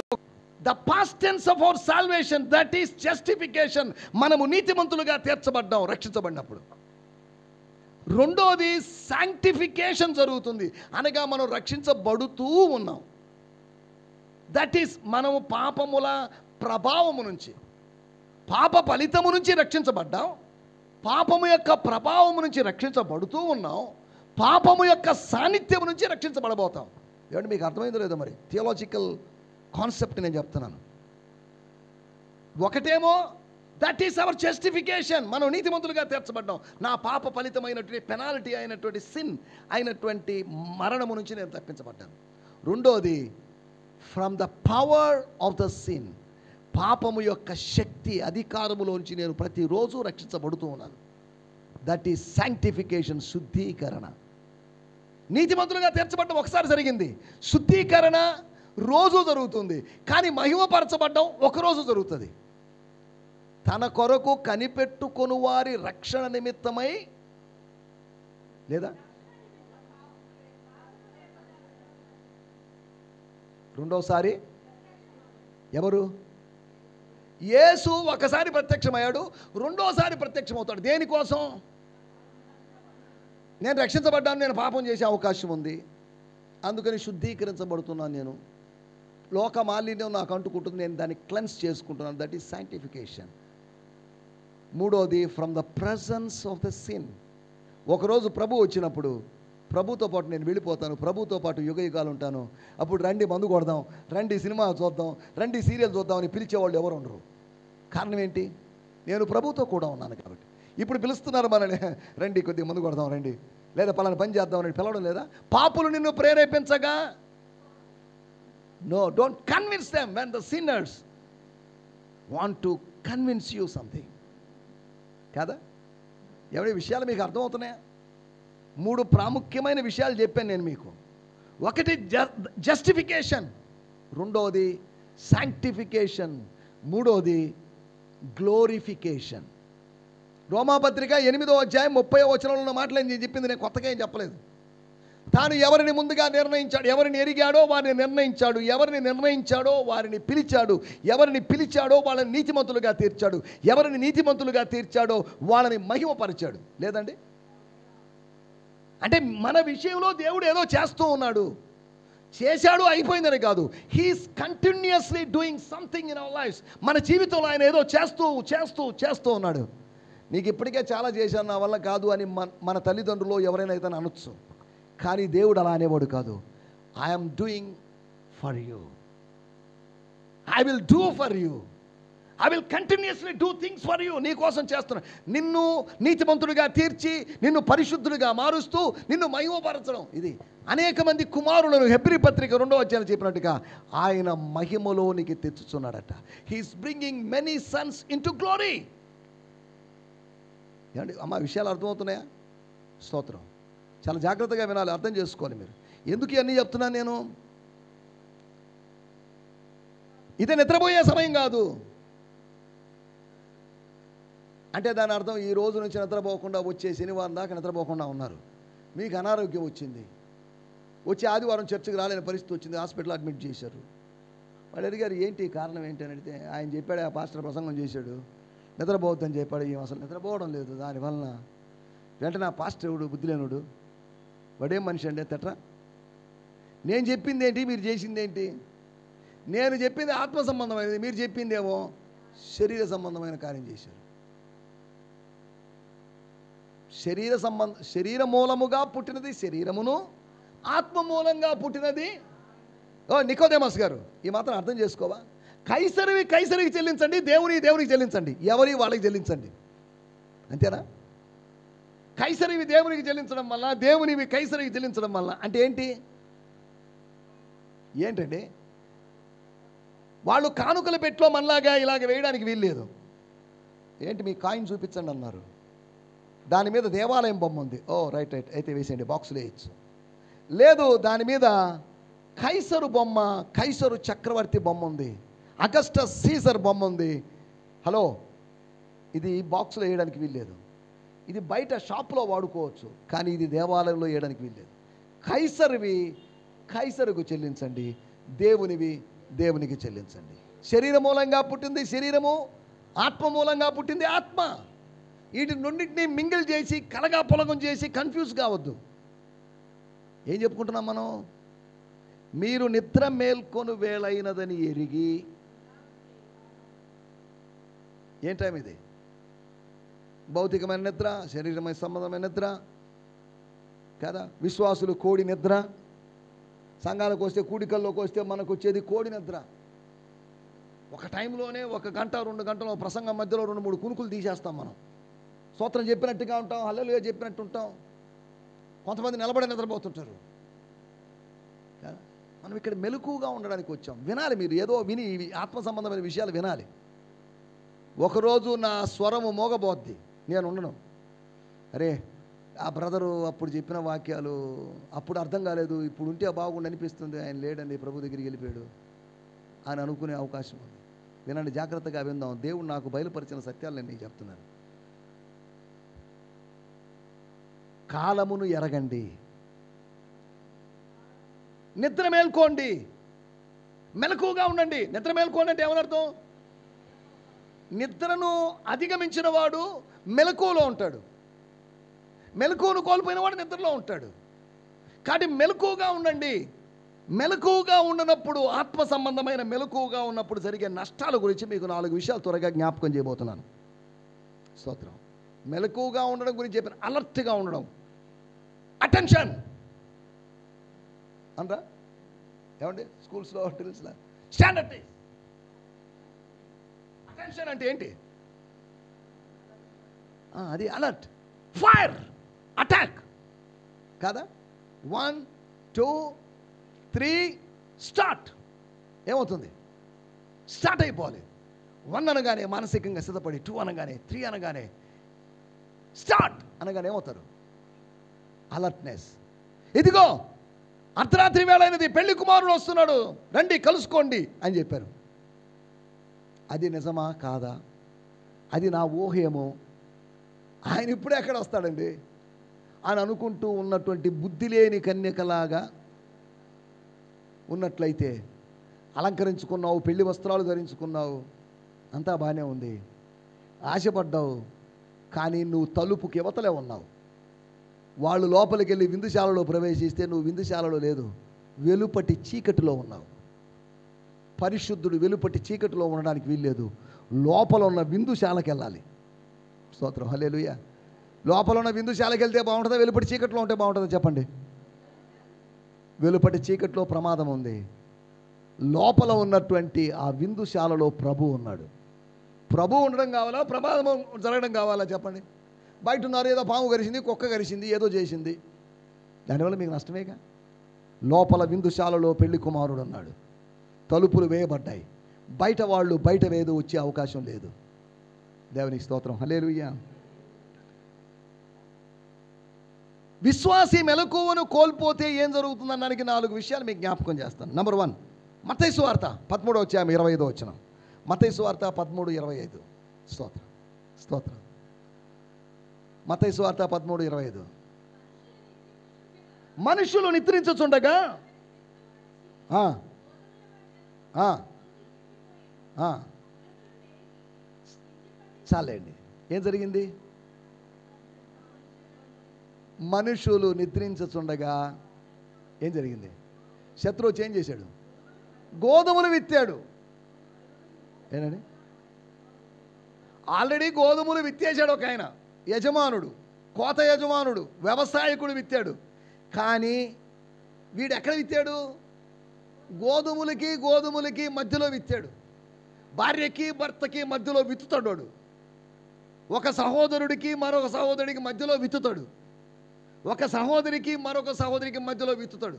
the past tense of our salvation, that is justification. మనము నీతిమంతులుగా తీర్చబడ్డాం రక్షించబడినప్పుడు. రెండోది శాంక్టిఫికేషన్ జరుగుతుంది, అనగా మనం రక్షించబడుతూ ఉన్నాం. దట్ ఈస్ మనము పాపముల ప్రభావము నుంచి, పాప ఫలితము నుంచి రక్షించబడ్డాం, పాపము యొక్క ప్రభావము నుంచి రక్షించబడుతూ ఉన్నాం, పాపము యొక్క సాన్నిధ్యం నుంచి రక్షించబడబోతాం. ఏమంటే మీకు అర్థమైందో లేదో మరి థియాలజికల్ కాన్సెప్ట్ నేను చెప్తున్నాను. ఒకటేమో దట్ ఈస్ అవర్ జస్టిఫికేషన్, మనం నీతిమంతులుగా తీర్చబడ్డాం. నా పాప ఫలితమైనటువంటి పెనాల్టీ అయినటువంటి సిన్ అయినటువంటి మరణము నుంచి నేను తప్పించబడ్డాను. రెండోది from the power of the sin, పాపము యొక్క శక్తి అధికారములోంచి నేను ప్రతిరోజు రక్షించబడుతూ ఉన్నాను. దట్ ఈస్ శాంక్టిఫికేషన్, శుద్ధీకరణ. నీతిమంతులుగా తీర్చబడ్డం ఒకసారి జరిగింది, శుద్ధీకరణ రోజు జరుగుతుంది. కానీ మహిమపరచబడ్డం ఒకరోజు జరుగుతుంది. తన కొరకు కనిపెట్టుకొను వారి రక్షణ నిమిత్తమై, లేదా రెండోసారి ఎవరు? యేసు ఒకసారి ప్రత్యక్షమయ్యాడు, రెండోసారి ప్రత్యక్షమవుతాడు. దేనికోసం? నేను రక్షించబడ్డాను, నేను పాపం చేసే అవకాశం ఉంది, అందుకని శుద్ధీకరించబడుతున్నాను, నేను లోక మాలిన్యం నాకు అంటుకుంటుంది, నేను దాన్ని క్లెన్స్ చేసుకుంటున్నాను. That is sanctification. మూడోది from the presence of the sin. ఒకరోజు ప్రభు వచ్చినప్పుడు ప్రభుతో పాటు నేను వెళ్ళిపోతాను, ప్రభుతో పాటు యుగ యుగాలు ఉంటాను. అప్పుడు రండి మందు కొడదాం, రండి సినిమా చూద్దాం, రండి సీరియల్ చూద్దాం అని పిలిచేవాళ్ళు ఎవరు ఉండరు. కారణం ఏంటి? నేను ప్రభుతో కూడా ఉన్నాను కాబట్టి. ఇప్పుడు పిలుస్తున్నారు మనల్ని, రండి కొద్దిగా మందు కొడదాం రండి, లేదా పలానా పని చేద్దాం అని పిలవడం లేదా? పాపులు నిన్ను ప్రేరేపించగా, no, don't convince them when the sinners want to convince you something. కదా? ఎవరి విషయాలు మీకు అర్థమవుతున్నాయా? మూడు ప్రాముఖ్యమైన విషయాలు చెప్పాను నేను మీకు. ఒకటి జస్టిఫికేషన్, రెండోది శాంక్టిఫికేషన్, మూడోది గ్లోరిఫికేషన్. రోమాపత్రిక 8వ అధ్యాయం 30వ వచనంలో ఉన్న మాటలు నేను చెప్పింది, నేను కొత్తగా ఏం చెప్పలేదు. తాను ఎవరిని ముందుగా నిర్ణయించాడు, ఎవరిని ఎరిగాడో వారిని నిర్ణయించాడు, ఎవరిని నిర్ణయించాడో వారిని పిలిచాడు, ఎవరిని పిలిచాడో వాళ్ళని నీతిమంతులుగా తీర్చాడు, ఎవరిని నీతిమంతులుగా తీర్చాడో వాళ్ళని మహిమపరిచాడు. లేదండి? అంటే మన విషయంలో దేవుడు ఏదో చేస్తూ ఉన్నాడు, చేశాడు అయిపోయిందని కాదు. He is continuously doing something in our lifes. మన జీవితంలో ఆయన ఏదో చేస్తూ చేస్తూ చేస్తూ ఉన్నాడు. నీకు ఇప్పటికే చాలా చేశాను, నా వల్ల కాదు అని మన తల్లిదండ్రులు ఎవరైనా అయితే అనొచ్చు. కానీ దేవుడు అలా అనేవాడు కాదు. I'm doing for you, I will do for you, I will continuously do things for you. నీ కోసం చేస్తున్నా, నిన్ను నీతిమంతుడిగా తీర్చి నిన్ను పరిశుద్ధుడిగా మారుస్తూ నిన్ను మహిమపరచడం. ఇది అనేక మంది కుమారులను హెబ్రీ పత్రిక 2వ అధ్యాయం చెప్పినట్టుగా ఆయన మహిమలోనికి తెచ్చుచున్నాడట. He is bringing many sons into glory. ఏమండి అమ్మ, విషయాలు అర్థమవుతున్నాయా? స్తోత్రం. చాలా జాగ్రత్తగా వినాలి, అర్థం చేసుకోవాలి మీరు. ఎందుకు ఇవన్నీ చెప్తున్నాను నేను? ఇదే నిద్రపోయే సమయం కాదు. అంటే దాని అర్థం ఈ రోజు నుంచి నిద్రపోకుండా వచ్చే శనివారం దాకా నిద్రపోకుండా ఉన్నారు. మీకు అనారోగ్యం వచ్చింది, వచ్చి ఆదివారం చర్చికి రాలేని పరిస్థితి వచ్చింది, హాస్పిటల్ అడ్మిట్ చేశారు. వాళ్ళు అడిగారు ఏంటి కారణం ఏంటి అని అడిగితే ఆయన చెప్పాడు, ఆ పాస్టర్ ప్రసంగం చేశాడు, నిద్రపోవద్దని చెప్పాడు. ఏం అసలు నిద్రపోవడం లేదు, దానివలన వెంటనే ఆ పాస్టర్ ఎవడు బుద్ధి లేనుడు, వాడేం మనిషి అండి తెట్రా. నేను చెప్పింది ఏంటి, మీరు చేసింది ఏంటి? నేను చెప్పింది ఆత్మ సంబంధమైనది, మీరు చెప్పిందేమో శరీర సంబంధమైన కార్యం చేశారు. శరీర మూలముగా పుట్టినది శరీరమును, ఆత్మ మూలంగా పుట్టినది. నికోదేమస్ గారు ఈ మాత్రం అర్థం చేసుకోవా? కైసరివి కైసరికి చెల్లించండి, దేవునికి చెల్లించండి, ఎవరి వాళ్ళకి చెల్లించండి. అంతేనా? కైసరివి దేవునికి చెల్లించడం వల్ల, దేవునివి కైసరికి చెల్లించడం వల్ల అంటే ఏంటండి? వాళ్ళు కానుకల పెట్లో మనలాగా ఇలాగ వేయడానికి వీల్లేదు. ఏంటి మీ కాయిన్ చూపించండి అన్నారు. దాని మీద దేవాలయం బొమ్మ ఉంది. ఓ రైట్ అయితే వేసేయండి, బాక్సులు వేయచ్చు. లేదు, దాని మీద కైసరు బొమ్మ, కైసరు చక్రవర్తి బొమ్మ ఉంది, అగస్టస్ సీజర్ బొమ్మ ఉంది. హలో, ఇది బాక్సులో వేయడానికి వీల్లేదు. ఇది బయట షాప్లో వాడుకోవచ్చు, కానీ ఇది దేవాలయంలో వేయడానికి వీల్లేదు. కైసరువి కైసరుకు చెల్లించండి, దేవునివి దేవునికి చెల్లించండి. శరీర మూలంగా పుట్టింది శరీరము, ఆత్మ మూలంగా పుట్టింది ఆత్మ. వీటి రెండింటినీ మింగిల్ చేసి కలగా పొలగం చేసి కన్ఫ్యూజ్ కావద్దు. ఏం చెప్పుకుంటున్నాం మనం? మీరు నిద్ర మేల్కొను వేళైనదని ఎరిగి. ఏం టైం ఇది? భౌతికమైన నిద్ర, శరీరమైన సంబంధమైన నిద్ర కదా. విశ్వాసులు కోడి నిద్ర, సంఘాలకు వస్తే కూడికల్లోకి వస్తే మనకు వచ్చేది కోడి నిద్ర. ఒక టైంలోనే 1 గంట 2 గంటలు ప్రసంగం మధ్యలో 2-3 కునుకులు తీసేస్తాం. మనం స్తోత్రం చెప్పినట్టుగా ఉంటాం, హల్లెలూయా చెప్పినట్టు ఉంటాం. కొంతమంది నిలబడి నిద్రపోతుంటారు. మనం ఇక్కడ మెలకుగా ఉండడానికి వచ్చాం. వినాలి, మీరు ఏదో విని ఆత్మ సంబంధమైన విషయాలు వినాలి. ఒకరోజు నా స్వరము మోగబోద్ది, నేను ఉండను. అరే ఆ బ్రదరు అప్పుడు చెప్పిన వాక్యాలు అప్పుడు అర్థం కాలేదు, ఇప్పుడు ఉంటే బాగుండి అనిపిస్తుంది, ఆయన లేడండి ప్రభు దగ్గరికి వెళ్ళిపోయాడు అని అనుకునే అవకాశం ఉంది. వినండి, జాగ్రత్తగా విందాం. దేవుడు నాకు బయలుపరిచిన సత్యాలు నేను నీకు చెప్తున్నాను. కాలమును ఎరగండి, నిద్ర మేల్కోండి, మెలకుగా ఉండండి. నిద్ర మేల్కోండి అంటే ఏమనర్థం? నిద్రను అధిగమించిన వాడు మెలకువలో ఉంటాడు, మెలకువను కోల్పోయిన వాడు నిద్రలో ఉంటాడు. కాబట్టి మెలకువగా ఉండండి. మెలకువగా ఉండనప్పుడు, ఆత్మ సంబంధమైన మెలకువగా ఉన్నప్పుడు జరిగే నష్టాల గురించి మీకు 4 విషయాలు త్వరగా జ్ఞాపకం చేయబోతున్నాను. స్తోత్రం. మెలకువగా ఉండడం గురించి చెప్పిన, అలర్ట్గా ఉండడం, అటెన్షన్ అనరా ఏమండి స్కూల్స్లో డ్రిల్స్లో స్టాండర్డ్. అటెన్షన్ అంటే ఏంటి? అది అలర్ట్, ఫైర్, అటాక్ కాదా? 1 2 3 స్టార్ట్. ఏమవుతుంది? స్టార్ట్ అయిపోవాలి. 1 అనగానే మానసికంగా సిద్ధపడి, 2 అనగానే, 3 అనగానే, స్టార్ట్ అనగానే ఏమవుతారు? అలర్ట్నెస్. ఇదిగో అర్ధరాత్రి వేళైనది, పెళ్లి కుమారుడు వస్తున్నాడు, రండి కలుసుకోండి అని చెప్పారు. అది నిజమా కాదా? అది నా ఊహేమో, ఆయన ఇప్పుడే ఎక్కడ వస్తాడండి అని అనుకుంటూ ఉన్నటువంటి బుద్ధి లేని కన్యకలాగా ఉన్నట్లయితే, అలంకరించుకున్నావు, పెళ్లి వస్త్రాలు ధరించుకున్నావు, అంతా బాగానే ఉంది, ఆశపడ్డావు, కానీ నువ్వు తలుపుకి యువతలే ఉన్నావు. వాళ్ళు లోపలికి వెళ్ళి విందుశాలలో ప్రవేశిస్తే నువ్వు విందుశాలలో లేదు, వెలుపటి చీకటిలో ఉన్నావు. పరిశుద్ధుడు వెలుపటి చీకటిలో ఉండడానికి వీల్లేదు, లోపల ఉన్న విందుశాలకు వెళ్ళాలి. స్తోత్రం, హల్లెలూయా. లోపల ఉన్న విందుశాలకు వెళ్తే బాగుంటుందా, వెలుపటి చీకటిలో ఉంటే బాగుంటుందా చెప్పండి? వెలుపటి చీకటిలో ప్రమాదం ఉంది. లోపల ఉన్నటువంటి ఆ విందుశాలలో ప్రభు ఉన్నాడు. ప్రభు ఉండడం కావాలా, ప్రమాదం జరగడం కావాలా చెప్పండి? బయట ఉన్నారు, ఏదో పాము గరిచింది, కుక్క గరిచింది, ఏదో చేసింది, దానివల్ల మీకు నష్టమేగా. లోపల విందుశాలలో పెళ్లి కుమారుడు ఉన్నాడు, తలుపులు వేయబడ్డాయి, బయట వాళ్ళు బయట వేదో వచ్చే అవకాశం లేదు. దేవునికి స్తోత్రం, హల్లెలూయా. విశ్వాసి మెలకువను కోల్పోతే ఏం జరుగుతుందనడానికి 4 విషయాలు మీకు జ్ఞాపకం చేస్తాను. నంబర్ 1, మత్తయి సువార్త 13:25. మత్తయి సువార్త 13:25. స్తోత్రం, స్తోత్రం. మత్తయి సువార్త 13:25. మనుషులు నిద్రించుచుండగా చాలండి. ఏం జరిగింది? మనుషులు నిద్రించుచుండగా ఏం జరిగింది? శత్రువు వచ్చి ఏం చేశాడు? గోధుమలు విత్తాడు. ఏనండి? ఆల్రెడీ గోధుమలు విత్తేశాడు ఒక ఆయన, యజమానుడు, కోత యజమానుడు, వ్యవసాయకుడు విత్తాడు. కానీ వీడు ఎక్కడ విత్తాడు? గోధుమలకి మధ్యలో విత్తాడు. భార్యకి భర్తకి మధ్యలో విత్తుతాడు. ఒక సహోదరుడికి మరొక సహోదరుడికి మధ్యలో విత్తుతాడు. ఒక సహోదరికి మరొక సహోదరికి మధ్యలో విత్తుతాడు.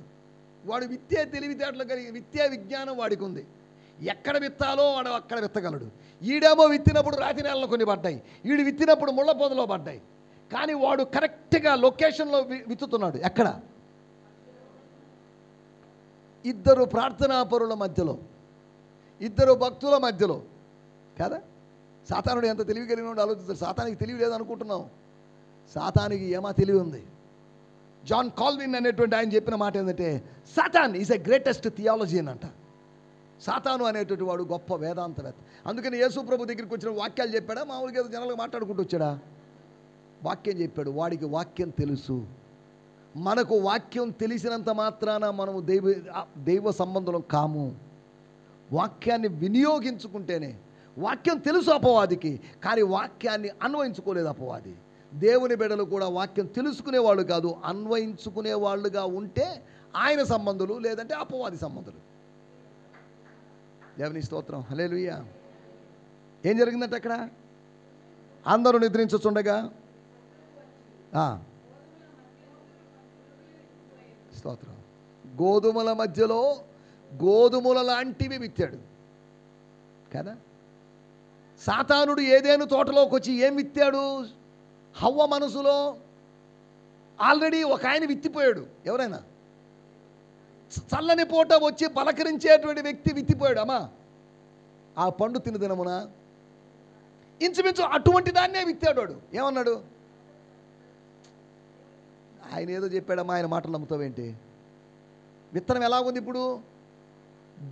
వాడు విత్తే తెలివితేటలు కలిగి, విత్తే విజ్ఞానం వాడికి ఉంది. ఎక్కడ విత్తాలో వాడు అక్కడ విత్తగలడు. ఈడేమో విత్తినప్పుడు రాతి నేలలో కొన్ని పడ్డాయి, ఈడు విత్తినప్పుడు ముళ్ళ పొదలో పడ్డాయి. కానీ వాడు కరెక్ట్గా లొకేషన్లో విత్తుతున్నాడు. ఎక్కడ? ఇద్దరు ప్రార్థనాపరుల మధ్యలో, ఇద్దరు భక్తుల మధ్యలో కదా. సాతానుడు ఎంత తెలివి కలిగిన ఆలోచిస్తాడు. సాతానికి తెలివి లేదనుకుంటున్నావు, సాతానికి ఏమా తెలివి ఉంది. జాన్ కాల్విన్ అనేటువంటి ఆయన చెప్పిన మాట ఏంటంటే, Satan is a greatest theology అంట. సాతాను అనేటువంటి వాడు గొప్ప వేదాంతవేత్త. అందుకని యేసు ప్రభు దగ్గరికి వచ్చిన వాక్యాలు చెప్పాడా, మామూలుగా ఏదో జనాలుగా మాట్లాడుకుంటూ వచ్చాడా? వాక్యం చెప్పాడు. వాడికి వాక్యం తెలుసు. మనకు వాక్యం తెలిసినంత మాత్రాన మనము దైవ సంబంధం కాము. వాక్యాన్ని వినియోగించుకుంటేనే. వాక్యం తెలుసు అపవాదికి, కానీ వాక్యాన్ని అన్వయించుకోలేదు అపవాది. దేవుని బిడ్డలు కూడా వాక్యం తెలుసుకునేవాళ్ళు కాదు, అన్వయించుకునే వాళ్ళుగా ఉంటే ఆయన సంబంధులు, లేదంటే అపవాది సంబంధులు. దేవుని స్తోత్రం, హల్లెలూయా. ఏం జరిగిందంటే అక్కడ అందరూ నిద్రించుచుండగా స్తోత్రం, గోధుమల మధ్యలో గోధుమల లాంటివి విత్తాడు కదా. సాతానుడు ఏదేను తోటలోకి వచ్చి ఏం విత్తాడు? హవ్వ మనసులో ఆల్రెడీ ఒక ఆయన విత్తిపోయాడు. ఎవరైనా చల్లని పూట వచ్చి పలకరించేటువంటి వ్యక్తి విత్తిపోయాడు. అమ్మా ఆ పండు తిన దినమున ఇంచుమించు అటువంటి దాన్నే విత్తాడు వాడు. ఏమన్నాడు? ఆయన ఏదో చెప్పాడమ్మా, ఆయన మాటలు నమ్ముతావేంటి? విత్తనం ఎలా ఉంది ఇప్పుడు?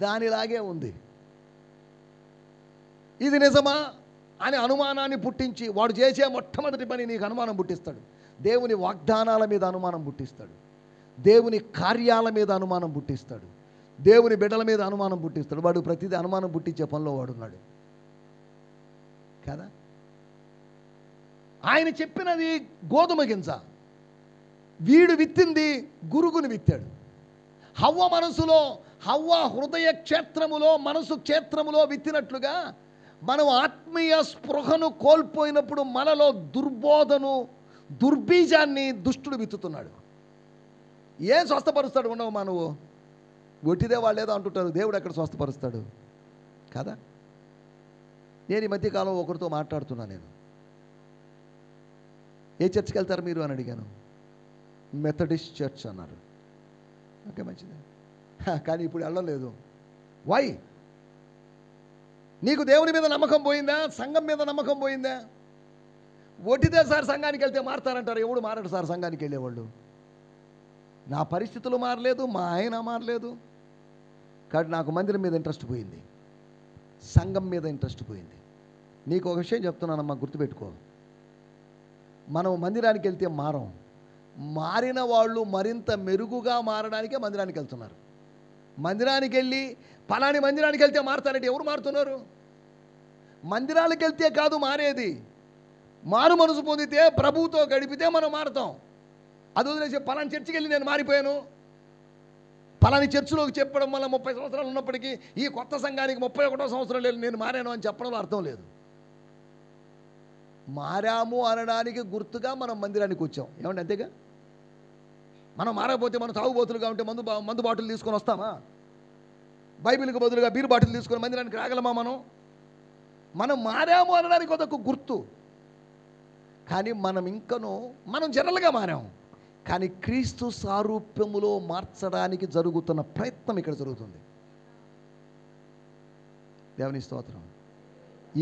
దానిలాగే ఉంది. ఇది నిజమా అని అనుమానాన్ని పుట్టించి వాడు చేసే మొట్టమొదటి పని నీకు అనుమానం పుట్టిస్తాడు. దేవుని వాగ్దానాల మీద అనుమానం పుట్టిస్తాడు. దేవుని కార్యాల మీద అనుమానం పుట్టిస్తాడు. దేవుని బిడ్డల మీద అనుమానం పుట్టిస్తాడు. వాడు ప్రతిదీ అనుమానం పుట్టించే పనిలో వాడున్నాడు కదా. ఆయన చెప్పినది గోధుమ గింజ, వీడు విత్తింది గురుగుని విత్తాడు. హవ్వ మనసులో, హవ్వ హృదయ క్షేత్రములో, మనసు క్షేత్రములో విత్తినట్లుగా మనం ఆత్మీయ స్పృహను కోల్పోయినప్పుడు మనలో దుర్బోధను, దుర్బీజాన్ని దుష్టుడు విత్తుతున్నాడు. ఏం స్వస్థపరుస్తాడు? ఉండవు మా నువ్వు ఒట్టిదే వాళ్ళు ఏదో అంటుంటారు. దేవుడు ఎక్కడ స్వస్థపరుస్తాడు కదా. నేను ఈ మధ్యకాలం ఒకరితో మాట్లాడుతున్నా. నేను ఏ చర్చ్కి వెళ్తారు మీరు అని అడిగాను. మెథడిస్ట్ చర్చ్ అన్నారు. ఓకే, మంచిదే, కానీ ఇప్పుడు వెళ్ళలేదు. వై? నీకు దేవుని మీద నమ్మకం పోయిందా? సంఘం మీద నమ్మకం పోయిందా? ఒట్టిదే సార్ సంఘానికి వెళ్తే మారుతారంటారు. ఎవడు మారడు సార్ సంఘానికి వెళ్ళేవాళ్ళు. నా పరిస్థితులు మారలేదు, మా ఆయన మారలేదు, కాబట్టి నాకు మందిరం మీద ఇంట్రెస్ట్ పోయింది, సంఘం మీద ఇంట్రెస్ట్ పోయింది. నీకు ఒక విషయం చెప్తున్నానమ్మా, గుర్తుపెట్టుకో. మనం మందిరానికి వెళ్తే మారం. మారిన వాళ్ళు మరింత మెరుగుగా మారడానికే మందిరానికి వెళ్తున్నారు. మందిరానికి వెళ్ళి పలాని మందిరానికి వెళ్తే మారుతారంటే ఎవరు మారుతున్నారు? మందిరాలకు వెళ్తే కాదు మారేది, మారు మనసు పొందితే, ప్రభువుతో గడిపితే మనం మారుతాం. అది వదిలేసి పలాని చర్చికి వెళ్ళి నేను మారిపోయాను, పలాని చర్చిలోకి చెప్పడం వల్ల 30 సంవత్సరాలు ఉన్నప్పటికీ ఈ కొత్త సంఘానికి 31వ సంవత్సరం లేదు నేను మారాను అని చెప్పడంలో అర్థం లేదు. మారాము అనడానికి గుర్తుగా మనం మందిరానికి వచ్చాం. ఏమంటే అంతేగా. మనం మారకపోతే మనం తాగుబోతులుగా ఉంటే మందు బాటిల్ తీసుకొని వస్తామా? బైబిల్కి బదులుగా బీర్ బాటిల్ తీసుకొని మందిరానికి రాగలమా? మనం మారాము అనడానికి అదొక గుర్తు. కానీ మనం జనరల్గా మారాము, కానీ క్రీస్తు సారూప్యములో మార్చడానికి జరుగుతున్న ప్రయత్నం ఇక్కడ జరుగుతుంది. దేవుని స్తోత్రం.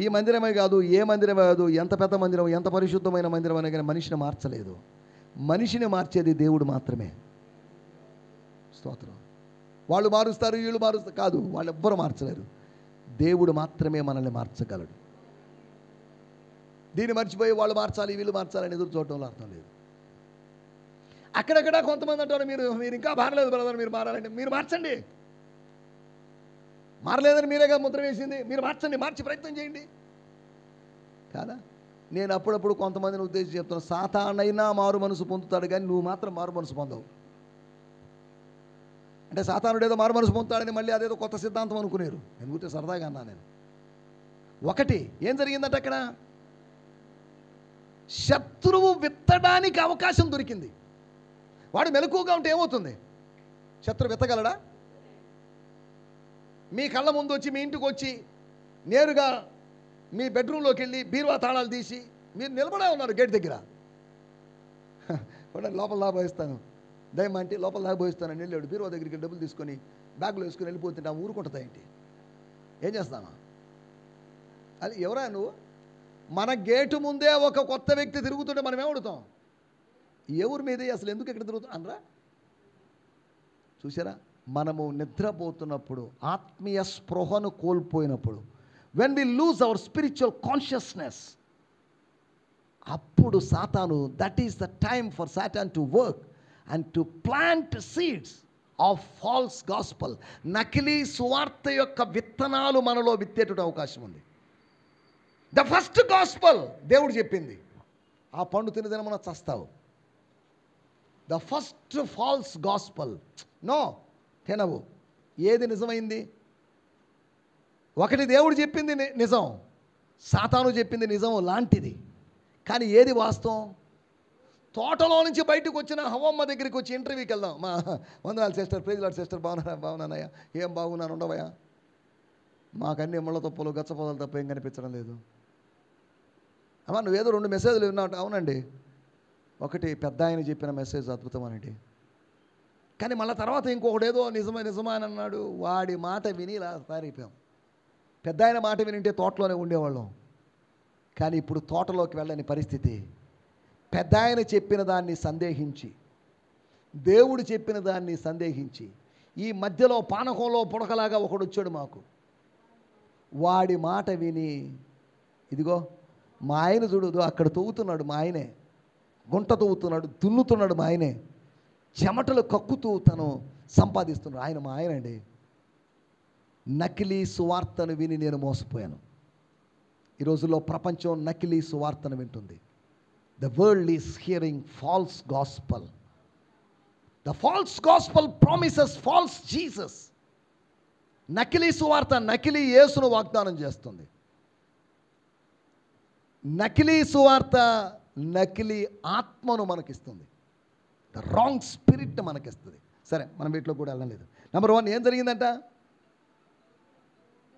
ఈ మందిరమే కాదు, ఏ మందిరమే కాదు, ఎంత పెద్ద మందిరం, ఎంత పరిశుద్ధమైన మందిరం అనే కానీ మనిషిని మార్చలేదు. మనిషిని మార్చేది దేవుడు మాత్రమే. స్తోత్రం. వాళ్ళు మారుస్తారు, వీళ్ళు మారుస్తారు కాదు, వాళ్ళు ఎవ్వరు మార్చలేరు. దేవుడు మాత్రమే మనల్ని మార్చగలడు. దీన్ని మర్చిపోయి వాళ్ళు మార్చాలి, వీళ్ళు మార్చాలని ఎదురు చూడటంలో అర్థం లేదు. అక్కడక్కడ కొంతమంది అంటారు, మీరు ఇంకా మారలేదు బ్రదర్, మీరు మారాలంటే మీరు మార్చండి. మారలేదని మీరేగా ముద్ర వేసింది, మీరు మార్చండి, మార్చి ప్రయత్నం చేయండి కాదా. నేను అప్పుడప్పుడు కొంతమందిని ఉద్దేశించి చెప్తాను, సాతానైనా మారు మనసు పొందుతాడు కానీ నువ్వు మాత్రం మారు మనసు పొందవు. అంటే సాతానుడు ఏదో మారు మనసు పొందుతాడని మళ్ళీ అదేదో కొత్త సిద్ధాంతం అనుకునేరు. నేను ఊరికే సరదాగా అన్నా. నేను ఒకటి ఏం జరిగిందంటే అక్కడ శత్రువు విత్తడానికి అవకాశం దొరికింది. వాడు మెలకువగా ఉంటే ఏమవుతుంది? శత్రువు విత్తగలడా? మీ కళ్ళ ముందు వచ్చి, మీ ఇంటికి వచ్చి నేరుగా మీ బెడ్రూమ్లోకి వెళ్ళి బీరువా తాళాలు తీసి మీరు నిలబడే ఉన్నారు గేట్ దగ్గర, లోపల లాభోయిస్తాను దయమంటే లోపల లాభోయిస్తానని వెళ్ళాడు. బీరువా దగ్గరికి డబ్బులు తీసుకొని బ్యాగ్లో వేసుకొని వెళ్ళిపోతుంటే ఊరుకుంటుందా ఏంటి? ఏం చేస్తాను? అది ఎవరా నువ్వు? మన గేటు ముందే ఒక కొత్త వ్యక్తి తిరుగుతుంటే మనం ఏమడుతాం? ఎవరి మీద అసలు ఎందుకు ఎక్కడ తిరుగుతున్నా అనరా? చూసారా, మనము నిద్రపోతున్నప్పుడు ఆత్మీయ స్పృహను కోల్పోయినప్పుడు, when we lose our spiritual consciousness, అప్పుడు సాతాను, that is the time for Satan to work and to plant seeds of false gospel. నకిలీ సువార్త యొక్క విత్తనాలు మనలో విత్తేట అవకాశం ఉంది. ద ఫస్ట్ గాస్పల్ దేవుడు చెప్పింది, ఆ పండు తినదని మనం చస్తావు. The first false gospel, no తినవు. ఏది నిజమైంది? ఒకటి దేవుడు చెప్పింది నిజం, సాతాను చెప్పింది నిజం లాంటిది. కానీ ఏది వాస్తవం? తోటలో నుంచి బయటకు వచ్చిన హవమ్మ దగ్గరికి వచ్చి ఇంటర్వ్యూకి వెళ్దాం. మా వందనాలు సిస్టర్, ప్రైజ్ లార్డ్ సిస్టర్, బాగున్నానయ్యా, ఏం బాగున్నాను ఉండవయ్యా, మాకన్నీ ముళ్ళ తప్పులు గచ్చపోదలు తప్ప ఏం కనిపించడం లేదు. అమ్మా నువ్వేదో 2 మెసేజ్లు విన్నావు. అవునండి, ఒకటి పెద్ద ఆయన చెప్పిన మెసేజ్ అద్భుతమనండి, కానీ మళ్ళీ తర్వాత ఇంకొకటి ఏదో నిజమా అని అన్నాడు. వాడి మాట విని ఇలా పారిపోయాం. పెద్ద ఆయన మాట వినింటే తోటలోనే ఉండేవాళ్ళం, కానీ ఇప్పుడు తోటలోకి వెళ్ళని పరిస్థితి. పెద్ద ఆయన చెప్పిన దాన్ని సందేహించి, దేవుడు చెప్పిన దాన్ని సందేహించి, ఈ మధ్యలో పానకంలో పుడకలాగా ఒకడు వచ్చాడు మాకు. వాడి మాట విని, ఇదిగో మా ఆయన చూడదు అక్కడ తవ్వుతున్నాడు, మా ఆయనే గుంట తవ్వుతున్నాడు, దున్నుతున్నాడు, మా ఆయనే చెమటలు కక్కుతూ తను సంపాదిస్తున్నాడు, ఆయన మా ఆయనండి. నకిలీ సువార్తను విని నేను మోసపోయాను. ఈ రోజుల్లో ప్రపంచం నకిలీ సువార్తను వింటుంది. The world is hearing false gospel. The false gospel promises false Jesus. నకిలీ సువార్త నకిలీ యేసును వాగ్దానం చేస్తుంది. నకిలీ సువార్త నకిలీ ఆత్మను మనకిస్తుంది. ద రాంగ్ స్పిరిట్ మనకిస్తుంది. సరే, మనం వీటిలో కూడా వెళ్ళలేదు. నెంబర్ 1 ఏం జరిగిందంట?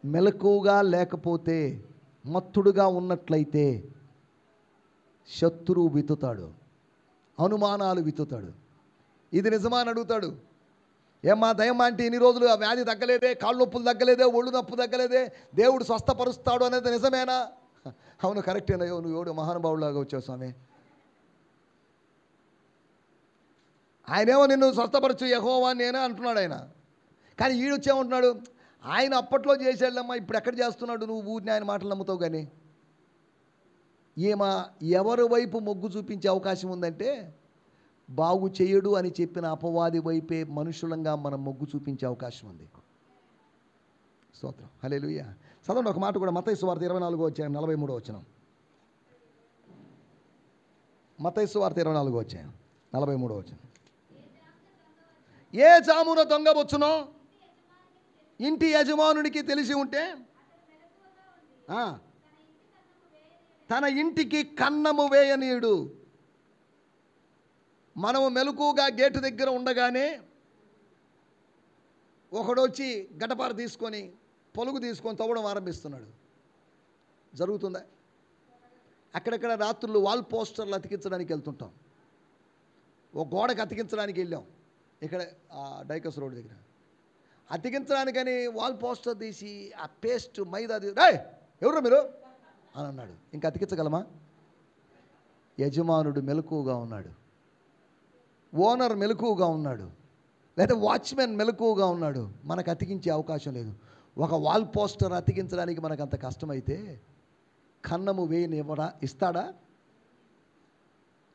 మెలకుగా లేకపోతే, మత్తుడుగా ఉన్నట్లయితే శత్రువు విత్తుతాడు, అనుమానాలు విత్తుతాడు. ఇది నిజమా అని అడుగుతాడు. ఏమ్మా దయమ్మా అంటే ఇన్ని రోజులు ఆ వ్యాధి తగ్గలేదే, కాళ్ళు నొప్పులు తగ్గలేదే, ఒళ్ళు నొప్పు తగ్గలేదే, దేవుడు స్వస్థపరుస్తాడు అనేది నిజమేనా? అవును కరెక్టేనయ్యో, నువ్వు ఎవడు మహానుభావులాగా వచ్చావు స్వామి. ఆయనేమో నిన్ను స్వస్థపరచు యెహోవా నేనే అంటున్నాడు ఆయన. కానీ ఈడొచ్చేమంటున్నాడు, ఆయన అప్పట్లో చేసాడమ్మా, ఇప్పుడు ఎక్కడ చేస్తున్నాడు? నువ్వు ఊరిని ఆయన మాటలు నమ్ముతావు. కానీ ఎవరి వైపు మొగ్గు చూపించే అవకాశం ఉందంటే, బాగు చేయడు అని చెప్పిన అపవాది వైపే మనుషులంగా మనం మొగ్గు చూపించే అవకాశం ఉంది. స్తోత్రం, హల్లెలూయా. చదవండి ఒక మాట కూడా, మత్తయి సువార్త 24వ అధ్యాయం 43వ వచనం. మత్తయి సువార్త 24వ అధ్యాయం 43వ వచనం. ఏ జామున దొంగ వచ్చునో ఇంటి యజమానునికి తెలిసి ఉంటే తన ఇంటికి కన్నము వేయనీయుడు. మనము మెలకుగా గేటు దగ్గర ఉండగానే ఒకడు వచ్చి గడపార తీసుకొని పొలుగు తీసుకొని తవ్వడం ఆరంభిస్తున్నాడు. జరుగుతుందా? అక్కడక్కడ రాత్రులు వాల్ పోస్టర్లు అతికించడానికి వెళ్తుంటాం. ఒక గోడకు అతికించడానికి వెళ్ళాం, ఇక్కడ డైకస్ రోడ్ దగ్గర అతికించడానికని వాల్ పోస్టర్ తీసి ఆ పేస్ట్ మైదా ఎవరు మీరు అని అన్నాడు. ఇంకా అతికించగలమా? యజమానుడు మెలకువగా ఉన్నాడు, ఓనర్ మెలకువగా ఉన్నాడు, లేదా వాచ్మెన్ మెలకువగా ఉన్నాడు, మనకు అతికించే అవకాశం లేదు. ఒక వాల్ పోస్టర్ అతికించడానికి మనకు అంత కష్టమైతే కన్నము ఇస్తాడా?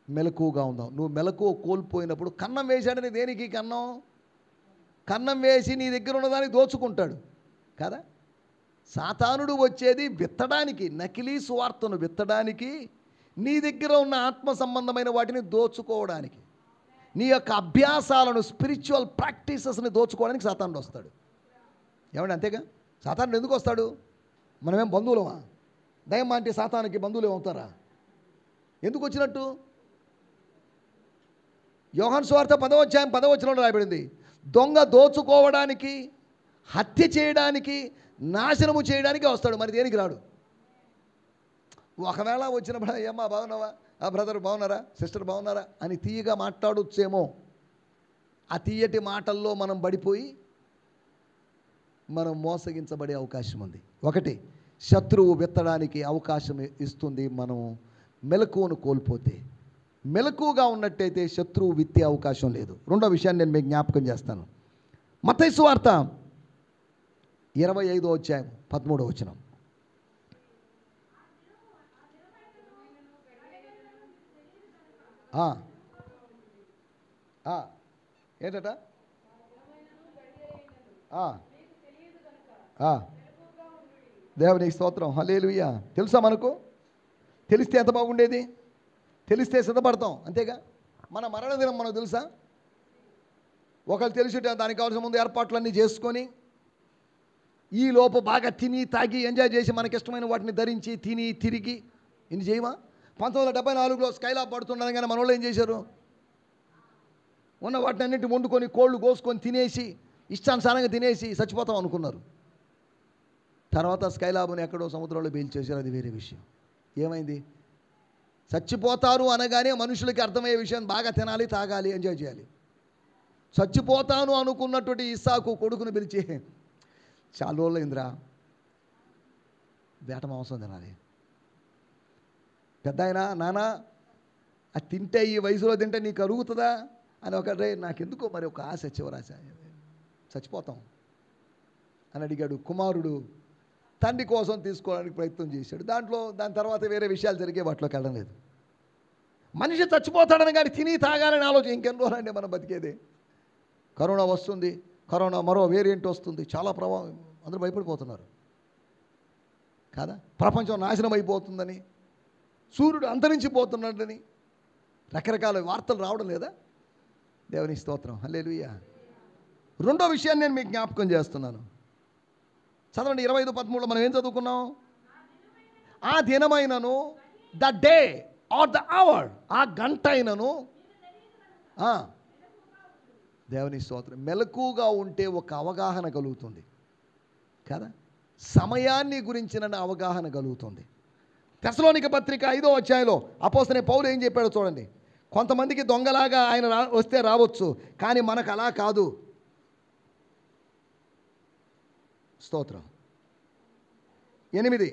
మెలకువగా ఉందాం. నువ్వు మెలకువ కోల్పోయినప్పుడు, కన్నం వేశాడని దేనికి? కన్నం వేసి నీ దగ్గర ఉన్నదానికి దోచుకుంటాడు కదా. సాతానుడు వచ్చేది విత్తడానికి, నకిలీ సువార్తను విత్తడానికి, నీ దగ్గర ఉన్న ఆత్మ సంబంధమైన వాటిని దోచుకోవడానికి, నీ యొక్క అభ్యాసాలను, స్పిరిచువల్ ప్రాక్టీసెస్ని దోచుకోవడానికి సాతానుడు వస్తాడు. ఏమండి అంతేగా? సాతానుడు ఎందుకు వస్తాడు? మనమేం బంధువులమా? దయ్యం అంటే సాతానుకి బంధువులు ఏమవుతారా? ఎందుకు వచ్చినట్టు? యోహాను సువార్త 10వ అధ్యాయం 10వ వచనంలో రాయబడింది, దొంగ దోచుకోవడానికి, హత్య చేయడానికి, నాశనము చేయడానికి వస్తాడు, మరి దేనికి రాడు. ఒకవేళ వచ్చినప్పుడు ఏమ్మా బాగున్నావా, ఆ బ్రదర్ బాగున్నారా, సిస్టర్ బాగున్నారా అని తీయగా మాట్లాడొచ్చేమో. ఆ తీయటి మాటల్లో మనం పడిపోయి మనం మోసగించబడే అవకాశం ఉంది. ఒకటి, శత్రువు విత్తడానికి అవకాశం ఇస్తుంది మనం మెలకువను కోల్పోతే. మెలకుగా ఉన్నట్టయితే శత్రువు విత్తే అవకాశం లేదు. రెండో విషయాన్ని నేను మీకు జ్ఞాపకం చేస్తాను. మత్తయి సువార్త 25వ అధ్యాయం 13వ వచనం. ఏంటట? దేవునికి స్తోత్రం, హల్లెలూయా. తెలుసా మనకు? తెలిస్తే ఎంత బాగుండేది. తెలిస్తే సిద్ధపడతాం, అంతేగా. మన మరణ దినం మనకు తెలుసా? ఒకళ్ళు తెలిసి దానికి కావాల్సిన ముందు ఏర్పాట్లన్నీ చేసుకొని ఈ లోపు బాగా తిని తాగి ఎంజాయ్ చేసి మనకిష్టమైన వాటిని ధరించి తిని తిరిగి ఇన్ని చేయమా? 1974లో స్కైలాబ్ పడుతుండగానే మన వాళ్ళు ఏం చేశారు? ఉన్న వాటిని అన్నింటి వండుకొని కోళ్ళు కోసుకొని తినేసి ఇష్టానుసారంగా తినేసి చచ్చిపోతాం అనుకున్నారు. తర్వాత స్కైలాబ్ని ఎక్కడో సముద్రంలో పేల్చేశారు, అది వేరే విషయం. ఏమైంది? చచ్చిపోతారు అనగానే మనుషులకి అర్థమయ్యే విషయం బాగా తినాలి, తాగాలి, ఎంజాయ్ చేయాలి. చచ్చిపోతాను అనుకున్నటువంటి ఇస్సాకు కొడుకును పిలిచి, చాలా రోజులు ఇంద్రా వేట మాంసం తినాలి. పెద్ద ఆయన, నాన్న అది తింటే ఈ వయసులో తింటే నీకు అరుగుతుందా అని ఒకటే, నాకెందుకో మరి ఒక ఆశ, చివరాశ, చచ్చిపోతాం అని అడిగాడు. కుమారుడు తండ్రి కోసం తీసుకోవడానికి ప్రయత్నం చేశాడు. దాని తర్వాత వేరే విషయాలు జరిగే వాటిలోకి వెళ్ళడం లేదు. మనిషి చచ్చిపోతాడని కానీ తిని తాగాలని ఆలోచన ఇంకెన్ని రోజులండి మనం బతికేది. కరోనా వస్తుంది, కరోనా మరో వేరియంట్ వస్తుంది, చాలా ప్రభావం, అందరూ భయపడిపోతున్నారు కాదా? ప్రపంచం నాశనం అయిపోతుందని, సూర్యుడు అంతరించిపోతున్నాడని రకరకాల వార్తలు రావడం లేదా? దేవుని స్తోత్రం, హల్లెలూయా. రెండో విషయాన్ని నేను మీకు జ్ఞాపకం చేస్తున్నాను. చదవండి 25:13లో మనం ఏం చదువుకున్నాం? ఆ దినమైనను, the day or the hour, ఆ గంట అయినను. దేవుని స్తోత్రం. మెలకుగా ఉంటే ఒక అవగాహన కలుగుతుంది కదా, సమయాన్ని గురించిన అవగాహన కలుగుతుంది. తెస్సలోనిక పత్రిక 5వ అధ్యాయంలో అపోస్తలుడైన పౌలు ఏం చెప్పాడో చూడండి. కొంతమందికి దొంగలాగా ఆయన వస్తే రావచ్చు, కానీ మనకు అలా కాదు. స్తోత్రం. 8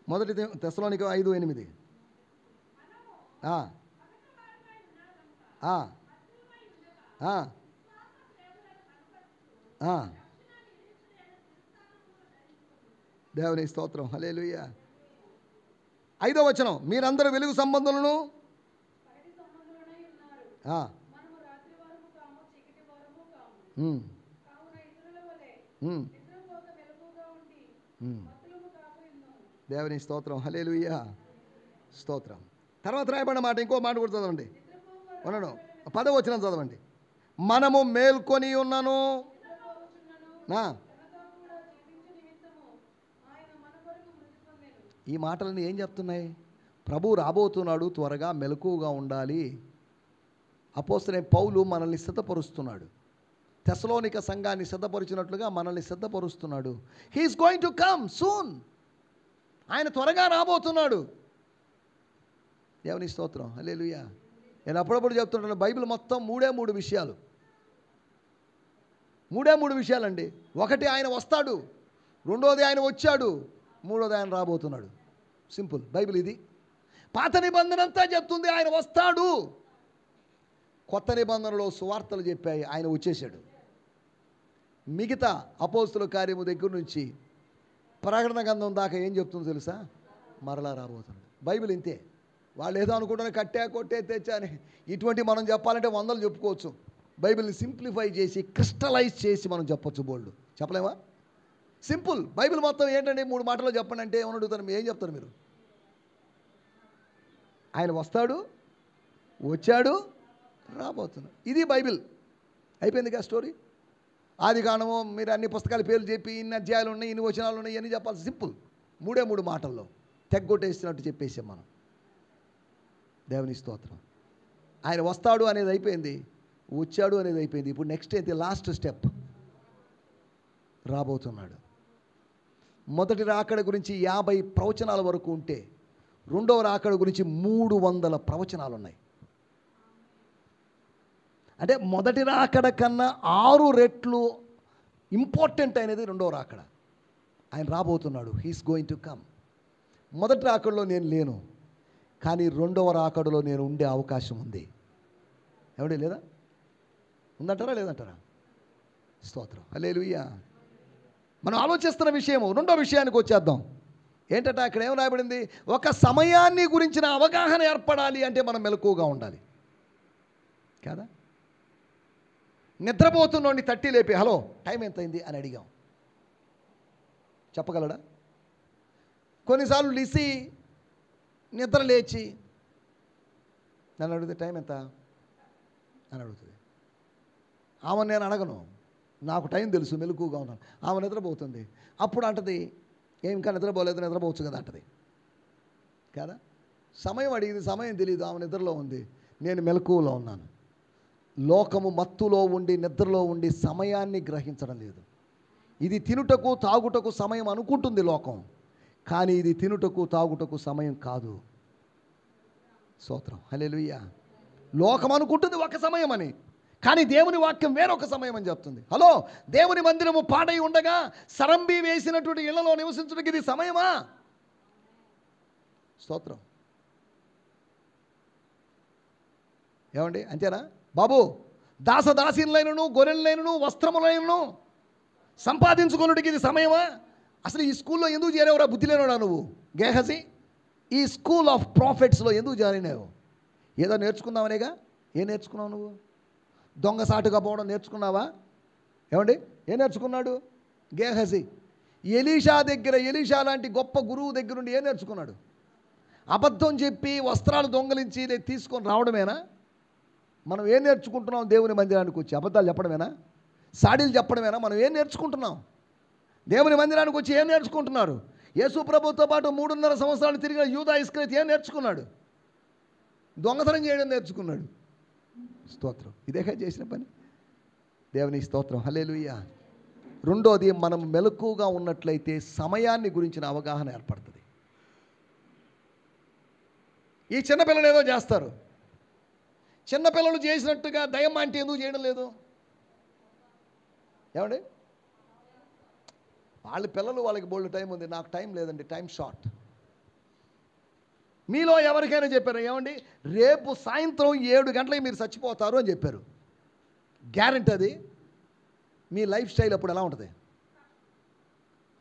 మొదటి తెస్సలోనిక 5:8. దేవుని స్తోత్రం, హల్లెలూయా. 5వ వచనం, మీరందరూ వెలుగు సంబంధులను దేవుని స్తోత్రం, హల్లెలూయా, స్తోత్రం. తర్వాత రాయబడిన మాట, ఇంకో మాట కూడా చదవండి. 10వ వచనం చదవండి. మనము మేల్కొని ఉన్నను. ఈ మాటలను ఏం చెప్తున్నాయి? ప్రభువు రాబోతున్నాడు, త్వరగా మెలకువగా ఉండాలి. అపోస్తలుడైన పౌలు మనల్ని సిద్ధపరుస్తున్నాడు. తెస్సలోనిక సంఘాన్ని సిద్ధపరిచినట్లుగా మనల్ని సిద్ధపరుస్తున్నాడు. He is going to come soon. ఆయన త్వరగా రాబోతున్నాడు. దేవుని స్తోత్రం, హల్లెలూయా. నేను అప్పుడప్పుడు చెప్తుంటాను, బైబిల్ మొత్తం మూడే మూడు విషయాలండి. ఒకటి, ఆయన వస్తాడు. రెండోది, ఆయన వచ్చాడు. మూడోది, ఆయన రాబోతున్నాడు. సింపుల్. బైబిల్ ఇది. పాత నిబంధన అంతా చెప్తుంది ఆయన వస్తాడు. కొత్త నిబంధనలో సువార్తలు చెప్పాయి, ఆయన వచ్చేసాడు. మిగతా అపోస్తుల కార్యము దగ్గర నుంచి ప్రకటన గ్రంథం దాకా ఏం చెప్తుందో తెలుసా? మరలా రాబోతున్నాడు. బైబిల్ ఇంతే. వాళ్ళు ఏదో అనుకుంటారు, కట్టే కొట్టే తెచ్చా అని. ఇటువంటి మనం చెప్పాలంటే 100 చెప్పుకోవచ్చు. బైబిల్ని సింప్లిఫై చేసి, క్రిస్టలైజ్ చేసి మనం చెప్పొచ్చు. బోల్డ్ చెప్పలేమా? సింపుల్. బైబిల్ మొత్తం ఏంటంటే 3 మాటల్లో చెప్పండి అంటే ఏమని అడుగుతారు? ఏం చెప్తారు మీరు? ఆయన వస్తాడు, వచ్చాడు, రాబోతున్నాడు. ఇది బైబిల్. అయిపోయిందిగా స్టోరీ. ఆది కాండము మీరు అన్ని పుస్తకాల పేర్లు చెప్పి ఇన్ని అధ్యాయాలు ఉన్నాయి, ఇన్ని వచనాలు ఉన్నాయి, ఇవన్నీ చెప్పాలి. సింపుల్. 3 మాటల్లో తెగ్గొట్టేసినట్టు చెప్పేసాం మనం. దేవుని స్తోత్రం. ఆయన వస్తాడు అనేది అయిపోయింది, వచ్చాడు అనేది అయిపోయింది. ఇప్పుడు నెక్స్ట్ అయితే లాస్ట్ స్టెప్, రాబోతున్నాడు. మొదటి రాకడ గురించి 50 ప్రవచనాల వరకు ఉంటే, రెండవ రాకడ గురించి 300 ప్రవచనాలు ఉన్నాయి. అంటే మొదటి రాకడ కన్నా 6 రెట్లు ఇంపార్టెంట్ అయినది రెండవ రాకడ. ఆయన రాబోతున్నాడు. He is going to come. మొదటి రాకడలో నేను లేను, కానీ రెండవ రాకడలో నేను ఉండే అవకాశం ఉంది. ఎవడే లేదా? ఉందంటారా లేదంటారా? స్తోత్రం, హల్లెలూయా. మనం ఆలోచిస్తున్న విషయము రెండో విషయానికి వచ్చేద్దాం. ఏంటంటే అక్కడ ఏం రాయబడింది? ఒక సమయాన్ని గురించిన అవగాహన ఏర్పడాలి అంటే మనం మెలకువగా ఉండాలి కదా. నిద్రపోతున్నోడిని తట్టి లేపి హలో టైం ఎంత అయింది అని అడిగాం, చెప్పగలడా? కొన్నిసార్లు లిసి నిద్ర లేచి నన్ను అడిగితే టైం ఎంత అని అడుగుతుంది. ఆమె నేను అడగను, నాకు టైం తెలుసు, మెలకువగా ఉన్నాను. ఆమె నిద్రపోతుంది, అప్పుడు అంటది ఏం ఇంకా నిద్రపోలేదు, నిద్రపోవచ్చు కదా అంటది కదా. సమయం అడిగింది, సమయం తెలియదు, ఆమె నిద్రలో ఉంది, నేను మెలకువలో ఉన్నాను. లోకము మత్తులో ఉండి నిద్రలో ఉండి సమయాన్ని గ్రహించడం లేదు. ఇది తినుటకు తాగుటకు సమయం అనుకుంటుంది లోకం, కానీ ఇది తినుటకు తాగుటకు సమయం కాదు. స్తోత్రం, హల్లెలూయా. లోకం అనుకుంటుంది ఒక సమయం అని, కానీ దేవుని వాక్యం వేరొక సమయం అని చెప్తుంది. హలో, దేవుని మందిరము పాడై ఉండగా సరంబి వేసినటువంటి ఇళ్లలో నివసించడానికి ఇది సమయమా? స్తోత్రం. ఏమండి అంతేనా బాబు? దాసదాసీనులైనను గొర్రెలైనను వస్త్రములైనను సంపాదించుకున్నటికి ఇది సమయమా? అసలు ఈ స్కూల్లో ఎందుకు చేరేవరా? బుద్ధి లేనోడా నువ్వు గేహజీ? ఈ స్కూల్ ఆఫ్ ప్రాఫిట్స్లో ఎందుకు జాయినావు? ఏదో నేర్చుకుందామనేగా. ఏం నేర్చుకున్నావు నువ్వు? దొంగసాటుగా పోవడం నేర్చుకున్నావా? ఏమండి ఏం నేర్చుకున్నాడు గేహజీ? ఎలీషా దగ్గర, ఎలీషా లాంటి గొప్ప గురువు దగ్గర నుండి ఏం నేర్చుకున్నాడు? అబద్ధం చెప్పి వస్త్రాలు దొంగలించి తీసుకొని రావడమేనా? మనం ఏం నేర్చుకుంటున్నాం? దేవుని మందిరానికి వచ్చి అబద్ధాలు చెప్పడమేనా? సాడీలు చెప్పడమేనా? మనం ఏం నేర్చుకుంటున్నాం? దేవుని మందిరానికి వచ్చి ఏం నేర్చుకుంటున్నారు? యేసు ప్రభుతో పాటు 3.5 సంవత్సరాలు తిరిగిన యూదా ఇస్కరియోతు ఏం నేర్చుకున్నాడు? దొంగతనం చేయడం నేర్చుకున్నాడు. స్తోత్రం, ఇదేగా చేసిన పని. దేవుని స్తోత్రం, హల్లెలూయా. రెండోది, మనం మెలకువగా ఉన్నట్లయితే సమయాన్ని గురించిన అవగాహన ఏర్పడుతుంది. ఈ చిన్నపిల్లలు ఏదో చేస్తారు, చిన్నపిల్లలు చేసినట్టుగా దయ్యం అంటే ఎందుకు చేయడం లేదు? ఏమండి వాళ్ళ పిల్లలు, వాళ్ళకి బోల్డ్ టైం ఉంది, నాకు టైం లేదండి, టైం షార్ట్. మీలో ఎవరికైనా చెప్పారు ఏమండి రేపు సాయంత్రం 7 గంటలకి మీరు చచ్చిపోతారు అని చెప్పారు, గ్యారెంటీ అది? మీ లైఫ్ స్టైల్ అప్పుడు ఎలా ఉంటుంది?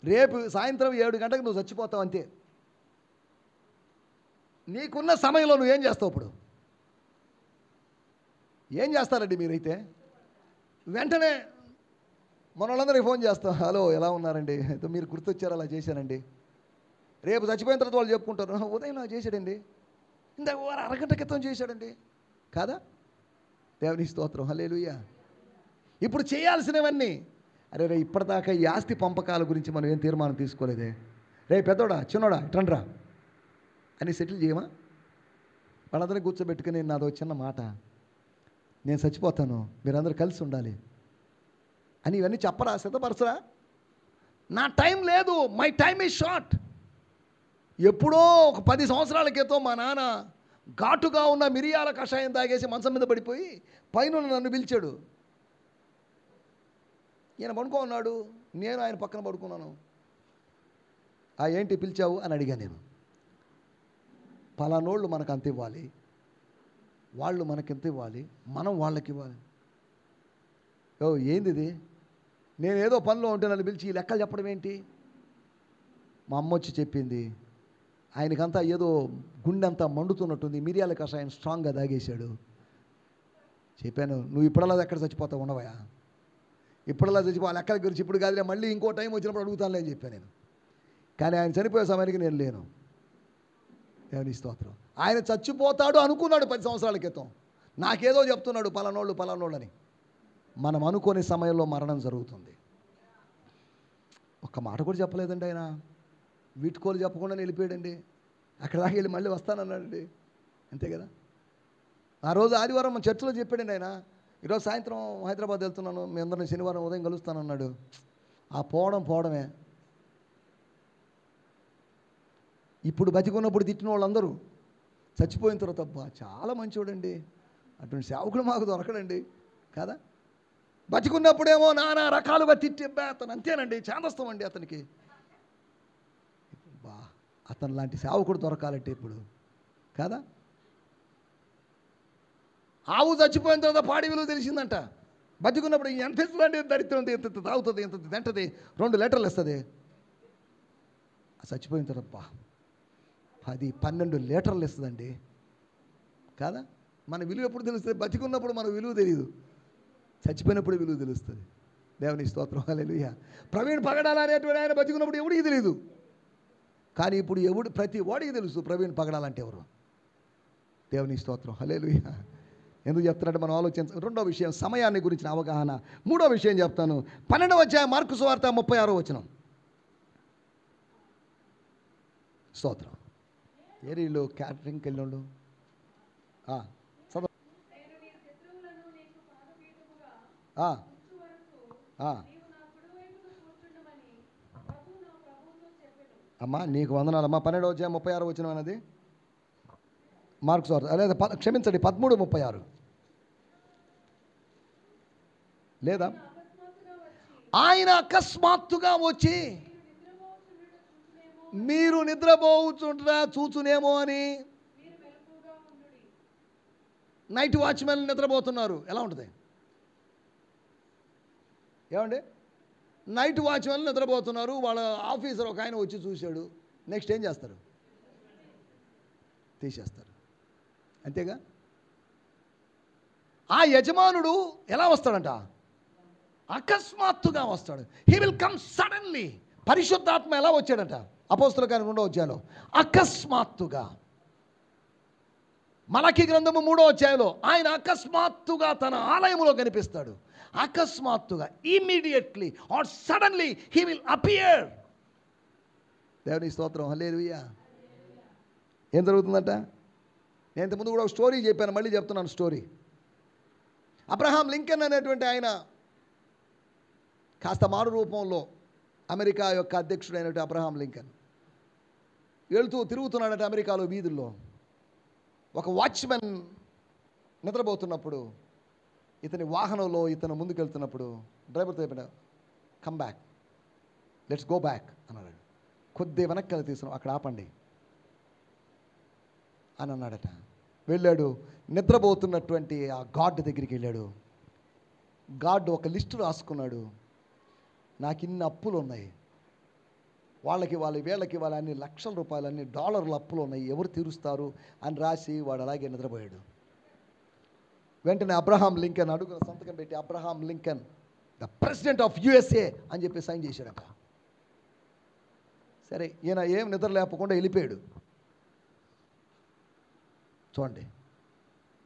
రేపు సాయంత్రం 7 గంటలకు నువ్వు చచ్చిపోతావు అంతే. నీకున్న సమయంలో నువ్వేం చేస్తావు? ఇప్పుడు ఏం చేస్తారండి మీరైతే? వెంటనే మన వాళ్ళందరికీ ఫోన్ చేస్తాం, హలో ఎలా ఉన్నారండి, మీరు గుర్తొచ్చారు, అలా చేశానండి. రేపు చచ్చిపోయిన తర్వాత వాళ్ళు చెప్పుకుంటారు, ఉదయం నాకు చేశాడండి, ఇందాక అరగంట క్రితం చేశాడండి కాదా. దేవుని స్తోత్రం, హల్లెలూయా. ఇప్పుడు చేయాల్సినవన్నీ, అరే రే ఇప్పటిదాకా ఈ ఆస్తి పంపకాల గురించి మనం ఏం తీర్మానం తీసుకోలేదే, రే పెద్దోడా చిన్నోడా ఇట్రండ్రా అని సెటిల్ చేయమా? వాళ్ళందరినీ కూర్చోబెట్టుకుని నాదో చిన్న మాట, నేను చచ్చిపోతాను, మీరందరూ కలిసి ఉండాలి అని ఇవన్నీ చెప్పరా? సిద్ధపరచరా? నా టైం లేదు, మై టైమ్ ఈజ్ షార్ట్. ఎప్పుడో ఒక 10 సంవత్సరాల క్రితం మా నాన్న ఘాటుగా ఉన్న మిరియాల కషాయం తాగేసి మంచం మీద పడిపోయి పైన నన్ను పిలిచాడు. ఈయన పడుకో ఉన్నాడు, నేను ఆయన పక్కన పడుకున్నాను. ఏంటి పిలిచావు అని అడిగాను నేను. పలానోళ్ళు మనకు అంత ఇవ్వాలి, వాళ్ళు మనకెంత ఇవ్వాలి, మనం వాళ్ళకి ఇవ్వాలి. ఏంది ఇది? నేను ఏదో పనిలో ఉంటే నన్ను పిలిచి ఈ లెక్కలు చెప్పడం ఏంటి? మా అమ్మ వచ్చి చెప్పింది, ఆయనకంతా ఏదో గుండె అంతా మండుతున్నట్టుంది, మిరియాల కషాయం స్ట్రాంగ్గా తాగేశాడు. చెప్పాను, నువ్వు ఇప్పుడలా ఎక్కడ చచ్చిపోతావు, ఉండవయా, ఇప్పుడలా చచ్చిపో, ఆ లెక్కల గురించి ఇప్పుడు కాదులే, మళ్ళీ ఇంకో టైం వచ్చినప్పుడు అడుగుతానులే అని చెప్పాను నేను. కానీ ఆయన చనిపోయే సమయానికి నేను లేను. దేవుని స్తోత్రం. ఆయన చచ్చిపోతాడు అనుకున్నాడు 10 సంవత్సరాల క్రితం, నాకేదో చెప్తున్నాడు పలానోళ్ళు పలానోళ్ళు అని. మనం అనుకోని సమయంలో మరణం జరుగుతుంది. ఒక్క మాట కూడా చెప్పలేదండి ఆయన, వీటుకోలు చెప్పకుండా వెళ్ళిపోయాడండి. అక్కడ దాకా వెళ్ళి మళ్ళీ వస్తానన్నాడండి, అంతే కదా. ఆ రోజు ఆదివారం మన చర్చిలో చెప్పాడండి ఆయన, ఈరోజు సాయంత్రం హైదరాబాద్ వెళ్తున్నాను, మీ అందరిని శనివారం ఉదయం కలుస్తానన్నాడు. ఆ పోవడమే. ఇప్పుడు బతికున్నప్పుడు తిట్టిన వాళ్ళందరూ చచ్చిపోయిన తర్వాత అబ్బా చాలా మంచివాడండి, అటువంటి సేవకుడు మాకు దొరకడండి కదా. బతికున్నప్పుడేమో నానా రకాలుగా తిట్టి అతను అంతేనండి, చాందస్తం అండి అతనికి. బా అతను లాంటి సేవకుడు దొరకాలంటే ఇప్పుడు కాదా? ఆవు చచ్చిపోయిన తర్వాత పాడి విలువ తెలిసిందంట. బతికున్నప్పుడు ఎంత ఇస్తుందండి, దరిద్రం ఎంత తాగుతుంది, ఎంత తింటది, 2 లీటర్లు ఇస్తుంది. చచ్చిపోయిన తర్వాత 10-12 లీటర్లు ఇస్తుందండి. కాదా? మన విలువ ఎప్పుడు తెలుస్తుంది? బతికున్నప్పుడు మన విలువ తెలియదు, చచ్చిపోయినప్పుడు విలువ తెలుస్తుంది. దేవుని స్తోత్రం, హల్లెలూయా. ప్రవీణ్ పగడాల అనేటువంటి ఆయన బతికున్నప్పుడు ఎవడికి తెలియదు, కానీ ఇప్పుడు ప్రతి వాడికి తెలుసు ప్రవీణ్ పగడాలంటే ఎవరు. దేవుని స్తోత్రం, హల్లెలూయా. ఎందుకు చెప్తున్నట్టు మనం ఆలోచించాలి. రెండో విషయం సమయాన్ని గురించిన అవగాహన. మూడో విషయం చెప్తాను. 12వ అధ్యాయం మార్కు సువార్త 36వ వచనం. స్తోత్రం. ఏరీలో క్యాటరింగ్కి వెళ్ళినోళ్ళు చదువు. అమ్మా నీకు వందనాలమ్మా. 12వ అధ్యాయం 36వ వచనం అన్నది మార్కు సువార్త, లేదా క్షమించండి 13:36 లేదా? ఆయన అకస్మాత్తుగా వచ్చి మీరు నిద్రపోవుచుంటా చూచునేమో అని. నైట్ వాచ్మెన్ నిద్రపోతున్నారు, ఎలా ఉంటుంది ఏమండి? నైట్ వాచ్మెన్ నిద్రపోతున్నారు, వాళ్ళ ఆఫీసర్ ఒక ఆయన వచ్చి చూశాడు. నెక్స్ట్ ఏం చేస్తారు? తీసేస్తారు, అంతేగా? ఆ యజమానుడు ఎలా వస్తాడంట? అకస్మాత్తుగా వస్తాడు. He will come suddenly. పరిశుద్ధాత్మ ఎలా వచ్చాడంట? అపోస్తలుల కార్యం 2వ అధ్యాయంలో అకస్మాత్తుగా. మలాకీ గ్రంథము 3వ అధ్యాయంలో ఆయన అకస్మాత్తుగా తన ఆలయములో కనిపిస్తాడు. అకస్మాత్తుగా, immediately or suddenly he will appear. దేవుని స్తోత్రం, హల్లెలూయా. ఏం జరుగుతుందంట? నేను ఇంతకుముందు కూడా ఒక స్టోరీ చెప్పాను, మళ్ళీ చెప్తున్నాను స్టోరీ. అబ్రహాం లింకన్ అనేటువంటి ఆయన కాస్త మారు రూపంలో అమెరికా యొక్క అధ్యక్షుడైనటువంటి అబ్రహాం లింకన్ తిరుగుతున్నాడట అమెరికాలో వీధుల్లో. ఒక వాచ్మెన్ నిద్రపోతున్నప్పుడు ఇతని వాహనంలో ఇతను ముందుకెళ్తున్నప్పుడు డ్రైవర్తో చెప్పాడు, come back, let's go back అన్నాడు. కొద్ది వెనక్కి తీసుకున్నాం, అక్కడ ఆపండి అని అన్నాడట. వెళ్ళాడు, నిద్రపోతున్నటువంటి ఆ గార్డ్ దగ్గరికి వెళ్ళాడు. గార్డ్ ఒక లిస్టు రాసుకున్నాడు. నాకు ఇన్ని అప్పులు ఉన్నాయి, వీళ్ళకి అన్ని లక్షల రూపాయలు, అన్ని డాలర్ల అప్పులు ఉన్నాయి, ఎవరు తీరుస్తారు అని రాసి వాడు అలాగే నిద్రపోయాడు. వెంటనే అబ్రహాం లింకన్ అడుగున సంతకం పెట్టి Abraham Lincoln the president of USA అని చెప్పి సైన్ చేశాడట. సరే, ఈయన ఏం నిద్ర లేపకుండా వెళ్ళిపోయాడు. చూడండి,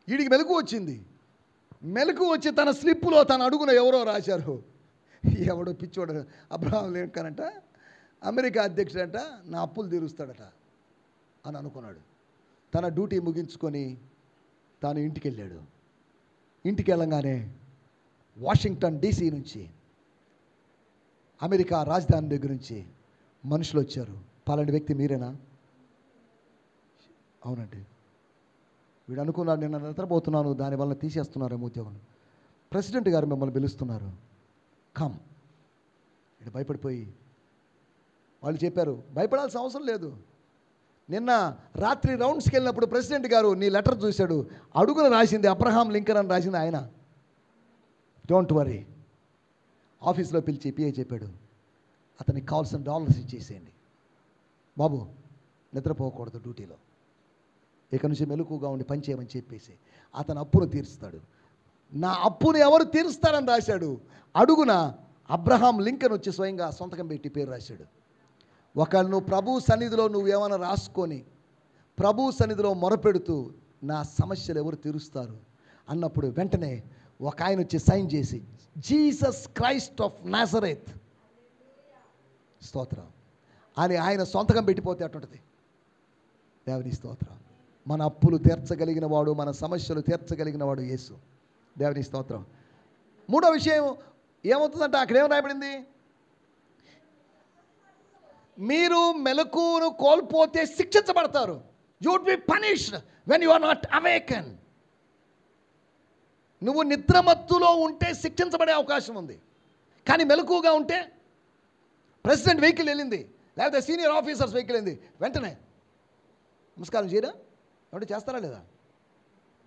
వీడికి మెలకు వచ్చింది. మెలకు వచ్చి తన స్లిప్పులో తన అడుగున ఎవరో రాశారు. ఎవడో పిచ్చోడు అబ్రహాం లింకన్ అంట, అమెరికా అధ్యక్షుడంట, నా అప్పులు తీరుస్తాడట అని అనుకున్నాడు. తన డ్యూటీ ముగించుకొని తాను ఇంటికి వెళ్ళాడు. ఇంటికి వెళ్ళంగానే వాషింగ్టన్ DC నుంచి, అమెరికా రాజధాని దగ్గర నుంచి మనుషులు వచ్చారు. పలాని వ్యక్తి మీరేనా? అవునండి. వీడు అనుకున్నాడు, నేను నిద్రపోతున్నాను, దానివల్ల తీసేస్తున్నారేమో ఉద్యోగం. ప్రెసిడెంట్ గారు మిమ్మల్ని పిలుస్తున్నారు, కమ్. వీడు భయపడిపోయి, వాళ్ళు చెప్పారు భయపడాల్సిన అవసరం లేదు, నిన్న రాత్రి రౌండ్స్కి వెళ్ళినప్పుడు ప్రెసిడెంట్ గారు నీ లెటర్ చూశాడు, అడుగున రాసింది అబ్రహాం లింకన్ అని రాసింది ఆయన, డోంట్ వరీ. ఆఫీస్లో పిలిచి PA చెప్పాడు, అతనికి కావాల్సిన డాలర్స్ ఇచ్చేసేయండి బాబు, నిద్రపోకూడదు డ్యూటీలో, ఇక నుంచి మెలకుగా ఉండి పనిచేయమని చెప్పేసి అతను అప్పును తీరుస్తాడు. నా అప్పును ఎవరు తీరుస్తారని రాశాడు. అడుగున అబ్రహాం లింకన్ వచ్చి స్వయంగా సొంతకం పెట్టి పేరు రాశాడు. ఒకళ్ళు నువ్వు ప్రభు సన్నిధిలో నువ్వేమైనా రాసుకొని ప్రభు సన్నిధిలో మొరపెడుతూ నా సమస్యలు ఎవరు తీరుస్తారు అన్నప్పుడు వెంటనే ఒక ఆయన వచ్చి సైన్ చేసి జీసస్ క్రైస్ట్ ఆఫ్ నాజరేత్ స్తోత్రం అని ఆయన సొంతకం పెట్టిపోతే అటుంటుంది. దేవుని స్తోత్రం. మన అప్పులు తీర్చగలిగిన వాడు, మన సమస్యలు తీర్చగలిగిన వాడు యేసు. దేవుని స్తోత్రం. మూడో విషయం ఏమవుతుందంటే అక్కడ ఏం రాయబడింది, మీరు మెలకువను కోల్పోతే శిక్షించబడతారు. You would be punished when you are not awaken. నువ్వు నిద్రమత్తులో ఉంటే శిక్షించబడే అవకాశం ఉంది, కానీ మెలకువగా ఉంటే ప్రెసిడెంట్ వెహికల్ వెళ్ళింది, లేకపోతే సీనియర్ ఆఫీసర్స్ వెహికల్ వెళ్ళింది, వెంటనే నమస్కారం చేయరా, ఏమంటే చేస్తారా లేదా?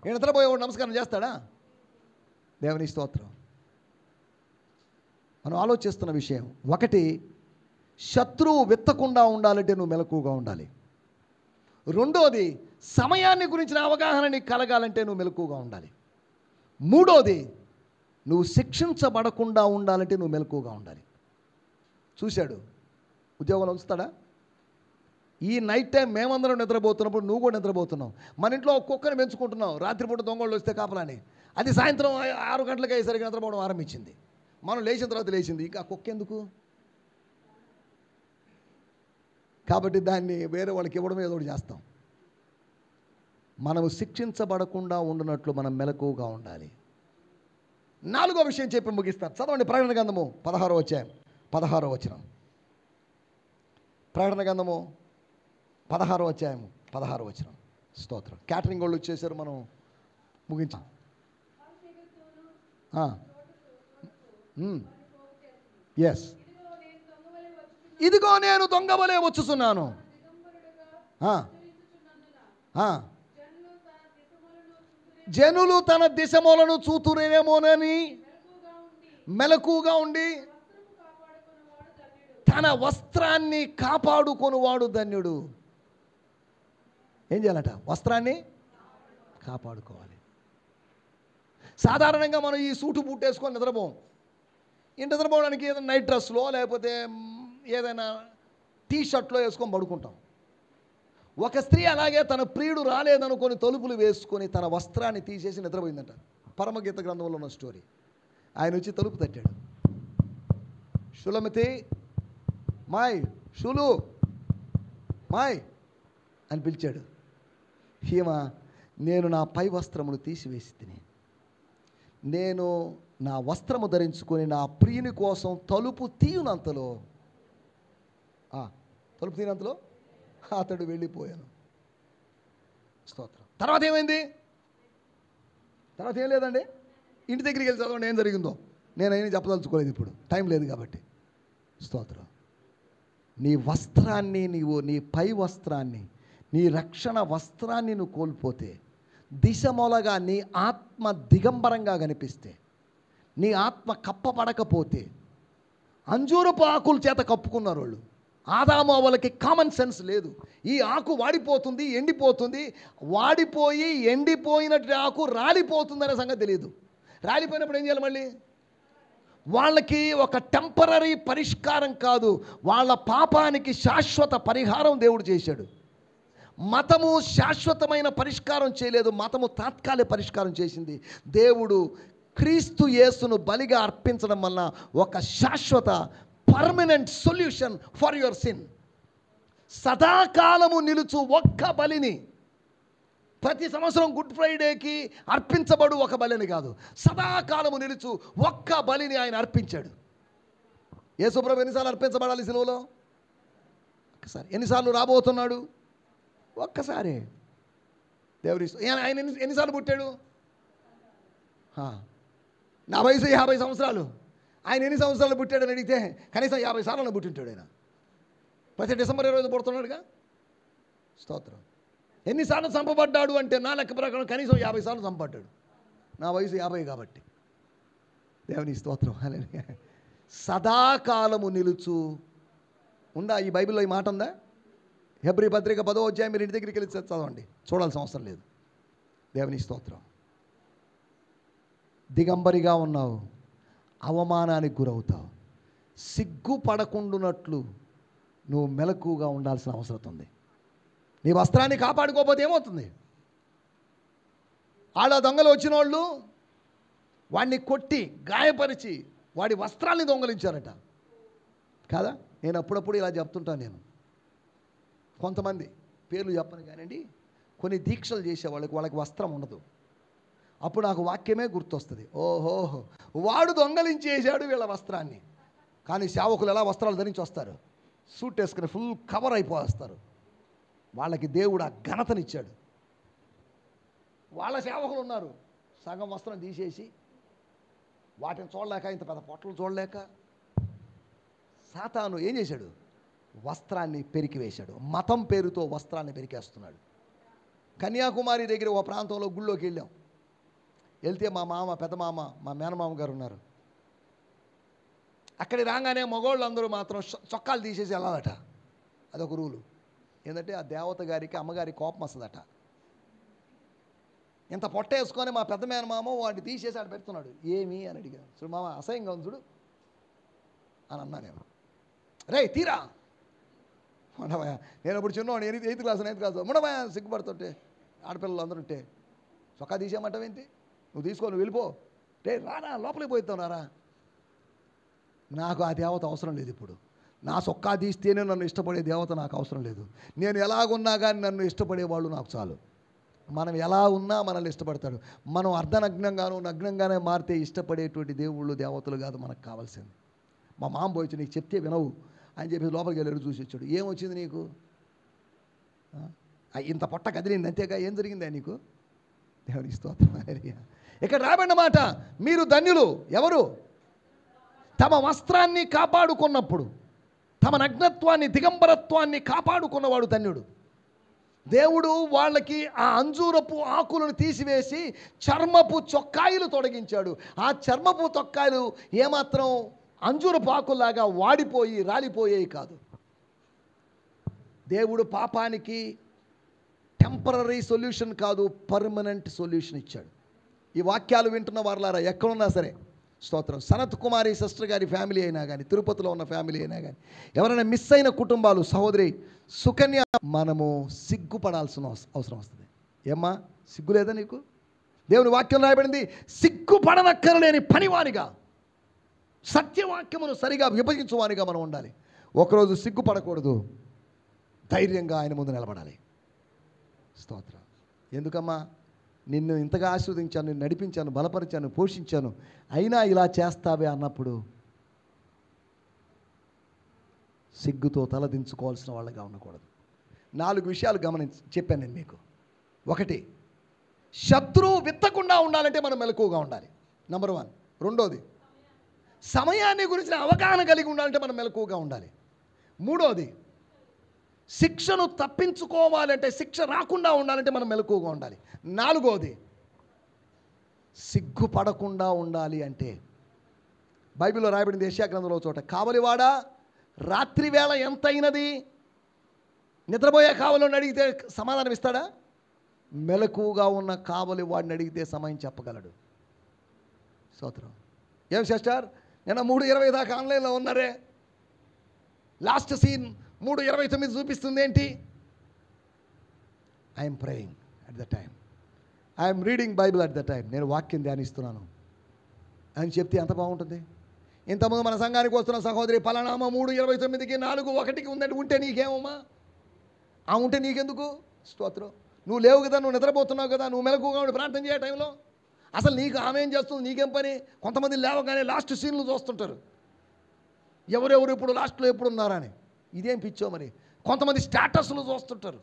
నేను నిద్రపోయేవాడు నమస్కారం చేస్తాడా? దేవుని స్తోత్రం. మనం ఆలోచిస్తున్న విషయం ఒకటి, శత్రువు విత్తకుండా ఉండాలంటే నువ్వు మెలకువగా ఉండాలి. రెండోది, సమయాన్ని గురించిన అవగాహన నీకు కలగాలంటే నువ్వు మెలకువగా ఉండాలి. మూడోది, నువ్వు శిక్షించబడకుండా ఉండాలంటే నువ్వు మెలకువగా ఉండాలి. చూశాడు, ఉద్యోగంలో ఉంచుతాడా? ఈ నైట్ టైం మేమందరం నిద్రపోతున్నప్పుడు నువ్వు కూడా నిద్రపోతున్నావు. మన ఇంట్లో ఒక్కొక్కరిని పెంచుకుంటున్నావు. రాత్రిపూట దొంగళ్ళు వస్తే కాపలాని, అది సాయంత్రం 6 గంటలకు అయ్యేసరికి నిద్రపోవడం ఆరంభించింది. మనం లేచిన తర్వాత లేచింది, ఇంకా కుక్క ఎందుకు? కాబట్టి దాన్ని వేరే వాళ్ళకి ఇవ్వడం ఏదో ఒకటి చేస్తాం. మనము శిక్షించబడకుండా ఉండినట్లు మనం మెలకువగా ఉండాలి. 4వ విషయం చెప్పి ముగిస్తాను. చదవండి ప్రకటన గ్రంథము 16వ అధ్యాయం 16వ వచనం. ప్రకటన గ్రంథము 16వ అధ్యాయం 16వ వచనం. స్తోత్రం. క్యాటరింగ్ వాళ్ళు వచ్చేసారు, మనం ముగించాం. ఎస్, ఇదిగో నేను దొంగవలే వచ్చుచున్నాను. జనులు తన దిశములను చూతురేమోనని మెలకుగా ఉండి తన వస్త్రాన్ని కాపాడుకొనువాడు ధన్యుడు. ఏం చేయాలట? వస్త్రాన్ని కాపాడుకోవాలి. సాధారణంగా మనం ఈ సూటు బూట్ వేసుకొని నిద్రపోం. ఇంటి నిద్రపోవడానికి ఏదైనా నైట్ డ్రెస్లో లేకపోతే ఏదైనా టీ షర్ట్లో వేసుకొని పడుకుంటాం. ఒక స్త్రీ అలాగే తన ప్రియుడు రాలేదనుకొని తలుపులు వేసుకొని తన వస్త్రాన్ని తీసేసి నిద్రపోయిందంట. పరమగీత గ్రంథంలో ఉన్న స్టోరీ. ఆయన వచ్చి తలుపు తట్టాడు. షులమతి, మాయ్, షులు, మాయ్ అని పిలిచాడు. ఈమె, నేను నా పై వస్త్రమును తీసివేసి తిని, నేను నా వస్త్రము ధరించుకొని నా ప్రియుని కోసం తలుపు తీయునంతలో అతడు వెళ్ళిపోయాను. స్తోత్రం. తర్వాత ఏమైంది? తర్వాత ఏం లేదండి. ఇంటి దగ్గరికి వెళ్ళి చదవండి ఏం జరిగిందో. నేను అయినా చెప్పదలుచుకోలేదు, ఇప్పుడు టైం లేదు కాబట్టి. స్తోత్రం. నీ వస్త్రాన్ని, నీ పై వస్త్రాన్ని, నీ రక్షణ వస్త్రాన్ని నువ్వు కోల్పోతే, దిశమొలగా నీ ఆత్మ దిగంబరంగా కనిపిస్తే, నీ ఆత్మ కప్పబడకపోతే, అంజూరపు ఆకుల చేత కప్పుకున్నారు వాళ్ళు. ఆదాము అవ్వలకి కామన్ సెన్స్ లేదు. ఈ ఆకు వాడిపోతుంది, ఎండిపోతుంది, వాడిపోయి ఎండిపోయినట్టు ఆకు రాలిపోతుందనే సంగతి తెలియదు. రాలిపోయినప్పుడు ఏం చేయాలి? మళ్ళీ వాళ్ళకి ఒక టెంపరరీ పరిష్కారం కాదు, వాళ్ళ పాపానికి శాశ్వత పరిహారం దేవుడు చేశాడు. మతము శాశ్వతమైన పరిష్కారం చేయలేదు, మతము తాత్కాలిక పరిష్కారం చేసింది. దేవుడు క్రీస్తు యేసును బలిగా అర్పించడం వల్ల ఒక శాశ్వత permanent solution for your sin. సదాకాలము నిలుచు ఒక్క బలిని, ప్రతి సంవత్సరం గుడ్ ఫ్రైడేకి అర్పించబడు ఒక బలిని కాదు, సదాకాలము నిలుచు ఒక్క బలిని ఆయన అర్పించాడు. యేసుప్రభు ఎన్నిసార్లు అర్పించబడాలి సిలువలో? ఒక్కసారి. ఎన్నిసార్లు రాబోతున్నాడు? ఒక్కసారి. దేవుడి ఆయన ఎన్నిసార్లు పుట్టాడు? నా వయసు 50 సంవత్సరాలు. ఆయన ఎన్ని సంవత్సరాలు పుట్టాడని అడిగితే కనీసం 50 సార్లు పుట్టింటాడు ఆయన. ప్రతి డిసెంబర్ 20 పుడుతున్నాడుగా. స్తోత్రం. ఎన్నిసార్లు చంపబడ్డాడు అంటే నా లెక్క ప్రకారం కనీసం 50 సార్లు చంపబడ్డాడు. నా వయసు 50 కాబట్టి. దేవుని స్తోత్రం. హల్లెలూయా. సదాకాలము నిలుచు ఉందా? ఈ బైబిల్లో ఈ మాట ఉందా? హెబ్రీ పత్రిక 10వ అధ్యాయం మీరు ఇంటి దగ్గరికి వెళ్ళి చదవండి, చూడాల్సిన అవసరం లేదు. దేవుని స్తోత్రం. దిగంబరిగా ఉన్నావు, అవమానానికి గురవుతావు. సిగ్గుపడకుండునట్లు నువ్వు మెలకుగా ఉండాల్సిన అవసరం ఉంది. నీ వస్త్రాన్ని కాపాడుకోకపోతే ఏమవుతుంది? ఆడ దొంగలు వచ్చిన వాళ్ళు వాడిని కొట్టి గాయపరిచి వాడి వస్త్రాన్ని దొంగలించారట కాదా? నేను అప్పుడప్పుడు ఇలా చెప్తుంటాను. నేను కొంతమంది పేర్లు చెప్పను కానివ్వండి, కొన్ని దీక్షలు చేసే వాళ్ళకి వస్త్రం ఉండదు. అప్పుడు నాకు వాక్యమే గుర్తొస్తుంది. ఓహో, వాడు దొంగలించేసాడు వీళ్ళ వస్త్రాన్ని. కానీ సేవకులు ఎలా వస్త్రాలు ధరించి వస్తారు? సూట్ వేసుకుని ఫుల్ కవర్ అయిపోస్తారు. వాళ్ళకి దేవుడు ఆ ఘనతనిచ్చాడు. వాళ్ళ సేవకులు ఉన్నారు, సగం వస్త్రం తీసేసి వాటిని చూడలేక, ఇంత పెద్ద పొట్టలు చూడలేక సాతాను ఏం చేశాడు? వస్త్రాన్ని పెరికివేశాడు. మతం పేరుతో వస్త్రాన్ని పెరికేస్తున్నాడు. కన్యాకుమారి దగ్గర ఒక ప్రాంతంలో గుళ్ళోకి వెళ్ళాం. వెళ్తే మా మామ, పెద్ద మామ, మా మేనమామ గారు ఉన్నారు. అక్కడికి రాగానే మగవాళ్ళు అందరూ మాత్రం చొక్కాలు తీసేసి వెళ్ళాలట. అదొక రూలు. ఏంటంటే ఆ దేవత గారికి, అమ్మగారికి కోపం వస్తుందట. ఇంత పొట్ట వేసుకొని మా పెద్ద మేనమామ వాడిని తీసేసి ఆడ పెడుతున్నాడు. ఏమి అని అడిగాను. చూడు మామ, అసహ్యంగా ఉంది చూడు అని అన్నా నేను. రే తీరా ఉండవా, నేను ఇప్పుడు చిన్నవాడు, 8th క్లాస్ 9th క్లాస్, ఉండవా సిగ్గుపడుతుంటే ఆడపిల్లలు అందరూ ఉంటే చొక్కా తీసేయమంటావేంటి, నువ్వు తీసుకో, నువ్వు వెళ్ళిపో, రే రారా లోపలికి పోయిస్తావు రారా. నాకు ఆ దేవత అవసరం లేదు. ఇప్పుడు నా చొక్కా తీస్తేనే నన్ను ఇష్టపడే దేవత నాకు అవసరం లేదు. నేను ఎలాగున్నా కానీ నన్ను ఇష్టపడేవాళ్ళు నాకు చాలు. మనం ఎలా ఉన్నా మనల్ని ఇష్టపడతాడు. మనం అర్ధనగ్నంగాను నగ్నంగానే మారితే ఇష్టపడేటువంటి దేవుళ్ళు దేవతలు కాదు మనకు కావాల్సింది. మా మామ పోయి నీకు చెప్తే వినవు అని చెప్పి లోపలికి వెళ్ళాడు, చూసి వచ్చాడు. ఏమొచ్చింది నీకు, ఇంత పొట్ట కదిలింది అంతేగా, ఏం జరిగిందా నీకు? దేవుని స్తోత్రం. ఇక్కడ రాబడిన మాట, మీరు ధన్యులు. ఎవరు? తమ వస్త్రాన్ని కాపాడుకున్నప్పుడు, తమ నగ్నత్వాన్ని, దిగంబరత్వాన్ని కాపాడుకున్నవాడు ధన్యుడు. దేవుడు వాళ్ళకి ఆ అంజూరపు ఆకులను తీసివేసి చర్మపు చొక్కాయిలు తొలగించాడు. ఆ చర్మపు చొక్కాయిలు ఏమాత్రం అంజూరపు ఆకుల్లాగా వాడిపోయి రాలిపోయేవి కాదు. దేవుడు పాపానికి టెంపరరీ సొల్యూషన్ కాదు, పర్మనెంట్ సొల్యూషన్ ఇచ్చాడు. ఈ వాక్యాలు వింటున్న వారులారా ఎక్కడున్నా సరే స్తోత్రం. సనత్ కుమారి సిస్టర్ గారి ఫ్యామిలీ అయినా కానీ, తిరుపతిలో ఉన్న ఫ్యామిలీ అయినా కానీ, ఎవరైనా మిస్ అయిన కుటుంబాలు, సహోదరి సుకన్య, మనము సిగ్గుపడాల్సిన అవసరం వస్తుంది. ఏమ్మా సిగ్గు లేదా నీకు? దేవుని వాక్యం రాయబడింది, సిగ్గుపడనక్కరలేని పనివానిగా, సత్యవాక్యమును సరిగా విభజించువానిగా మనం ఉండాలి. ఒకరోజు సిగ్గుపడకూడదు, ధైర్యంగా ఆయన ముందు నిలబడాలి. స్తోత్రం. ఎందుకమ్మా, నిన్ను ఇంతగా ఆశీర్వదించాను, నిన్ను నడిపించాను, బలపరిచాను, పోషించాను, అయినా ఇలా చేస్తావే అన్నప్పుడు సిగ్గుతో తలదించుకోవాల్సిన వాళ్ళగా ఉండకూడదు. 4 విషయాలు చెప్పాను నేను మీకు. 1, శత్రువు విత్తకుండా ఉండాలంటే మనం మెలకువగా ఉండాలి. నంబర్ 1. 2, సమయాన్ని గురించిన అవగాహన కలిగి ఉండాలంటే మనం మెలకువగా ఉండాలి. 3, శిక్షను తప్పించుకోవాలంటే, శిక్ష రాకుండా ఉండాలంటే మనం మెలకువగా ఉండాలి. 4, సిగ్గుపడకుండా ఉండాలి అంటే బైబిల్లో రాయబడింది యెషయా గ్రంథంలో చోట, కావలివాడా రాత్రి వేళ ఎంతైనది, నిద్రపోయే కావలిని అడిగితే సమాధానం ఇస్తాడా? మెలకువగా ఉన్న కావలి వాడిని అడిగితే సమయం చెప్పగలడు. స్తోత్రం. ఏం సిస్టర్, నిన్న 3:20 దాకా ఆన్లైన్లో ఉన్నారే, లాస్ట్ సీన్ 3:29 చూపిస్తుంది ఏంటి? I'm praying at the time, I'm reading Bible at the time, నేను వాక్యం ధ్యానిస్తున్నాను అని చెప్తే ఎంత బాగుంటుంది. ఇంతకుముందు మన సంఘానికి వస్తున్న సహోదరి పలానామా 3:29కి 4:1కి ఉందంటే ఉంటే నీకేమమ్మా? ఆ ఉంటే నీకెందుకు? స్తోత్రం. నువ్వు లేవు కదా, నువ్వు నిద్రపోతున్నావు కదా, నువ్వు మెలకుగా ఉండి ప్రార్థన చేయ టైంలో అసలు నీకు ఆమె ఏం చేస్తుంది, నీకేం పని? కొంతమంది లేవగానే లాస్ట్ సీన్లు చూస్తుంటారు, ఎవరెవరు ఇప్పుడు లాస్ట్లో ఎప్పుడు ఉన్నారని. ఇదేం పిచ్చో మరి. కొంతమంది స్టేటస్లు చూస్తుంటారు.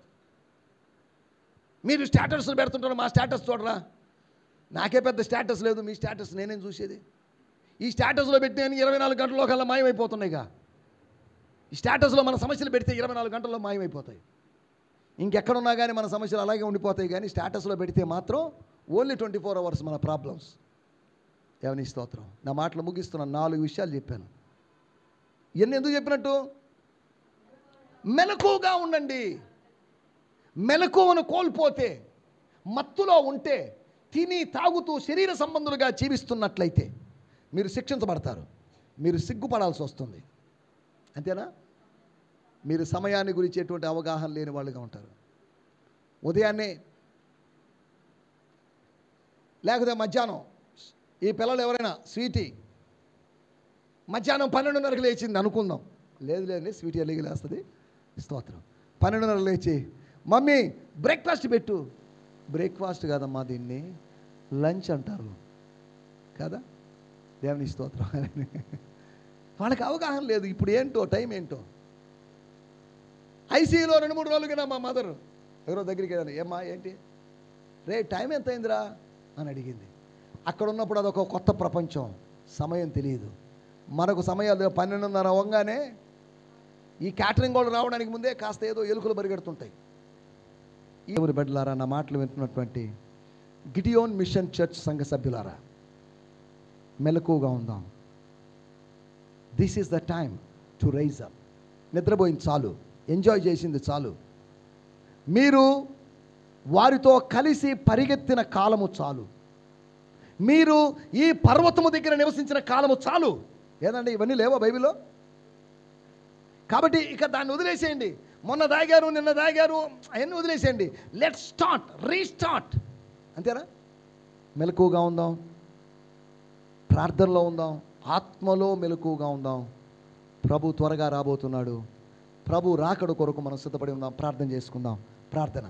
మీరు స్టేటస్లు పెడుతుంటారు, మా స్టేటస్ చూడరా. నాకే పెద్ద స్టేటస్ లేదు, మీ స్టేటస్ నేనేం చూసేది? ఈ స్టేటస్లో పెట్టి నేను 24 గంటల్లో కల్లా మాయమైపోతున్నాయిగా. ఈ స్టేటస్లో మన సమస్యలు పెడితే 24 గంటల్లో మాయమైపోతాయి. ఇంకెక్కడున్నా కానీ మన సమస్యలు అలాగే ఉండిపోతాయి. కానీ స్టేటస్లో పెడితే మాత్రం ఓన్లీ 24 అవర్స్ మన ప్రాబ్లమ్స్. దేవుని స్తోత్రం. నా మాటలు ముగిస్తున్నాను. 4 విషయాలు చెప్పాను. ఇవన్నీ ఎందుకు చెప్పినట్టు? మెలకువగా ఉండండి. మెలకువను కోల్పోతే, మత్తులో ఉంటే, తిని తాగుతూ శరీర సంబంధులుగా జీవిస్తున్నట్లయితే మీరు శిక్షించబడతారు. మీరు సిగ్గుపడాల్సి వస్తుంది. అంతేనా? మీరు సమయాన్ని గురించి ఎటువంటి అవగాహన లేని వాళ్ళుగా ఉంటారు. ఉదయాన్నే లేకపోతే మధ్యాహ్నం, ఈ పిల్లలు ఎవరైనా స్వీటీ మధ్యాహ్నం 12:30కి లేచింది అనుకుందాం. లేదు స్వీటీ ఎల్లిగి లేస్తుంది. స్తోత్రం. 12:30 లేచి మమ్మీ బ్రేక్ఫాస్ట్ పెట్టు. బ్రేక్ఫాస్ట్ కాదమ్మా, దీన్ని లంచ్ అంటారు కదా. దేవుని స్తోత్రం. వాళ్ళకి అవగాహన లేదు. ఇప్పుడు ఏంటో టైం ఏంటో. ఐసీయూలో 2-3 రోజులు కదా మా మదర్ ఎవరో దగ్గరికి వెళ్ళాను. ఏమ్మా ఏంటి రే టైం ఎంత అయిందిరా అని అడిగింది. అక్కడ ఉన్నప్పుడు అదొక కొత్త ప్రపంచం, సమయం తెలియదు. మనకు సమయాలు 12:30 అవ్వగానే ఈ క్యాటరింగ్ వాళ్ళు రావడానికి ముందే కాస్త ఏదో ఎలుకలు పరిగెడుతుంటాయి. ఎవరి బిడ్డలారా, నా మాటలు వింటున్నటువంటి గిడియోన్ మిషన్ చర్చ్ సంఘ సభ్యులారా, మెలకువగా ఉందాం. This is the time to rise up. నిద్రపోయింది చాలు, ఎంజాయ్ చేసింది చాలు, మీరు వారితో కలిసి పరిగెత్తిన కాలము చాలు, మీరు ఈ పర్వతము దగ్గర నివసించిన కాలము చాలు. ఏదండి, ఇవన్నీ లేవా బైబిల్లో? కాబట్టి ఇక దాన్ని వదిలేసేయండి. మొన్న దాగారు, నిన్న దాగారు, అవన్నీ వదిలేసేయండి. Let start, restart. అంతేనా? మెలకువగా ఉందాం, ప్రార్థనలో ఉందాం, ఆత్మలో మెలకువగా ఉందాం. ప్రభు త్వరగా రాబోతున్నాడు. ప్రభు రాకడ కొరకు మనం సిద్ధపడి ఉందాం. ప్రార్థన చేసుకుందాం. ప్రార్థన.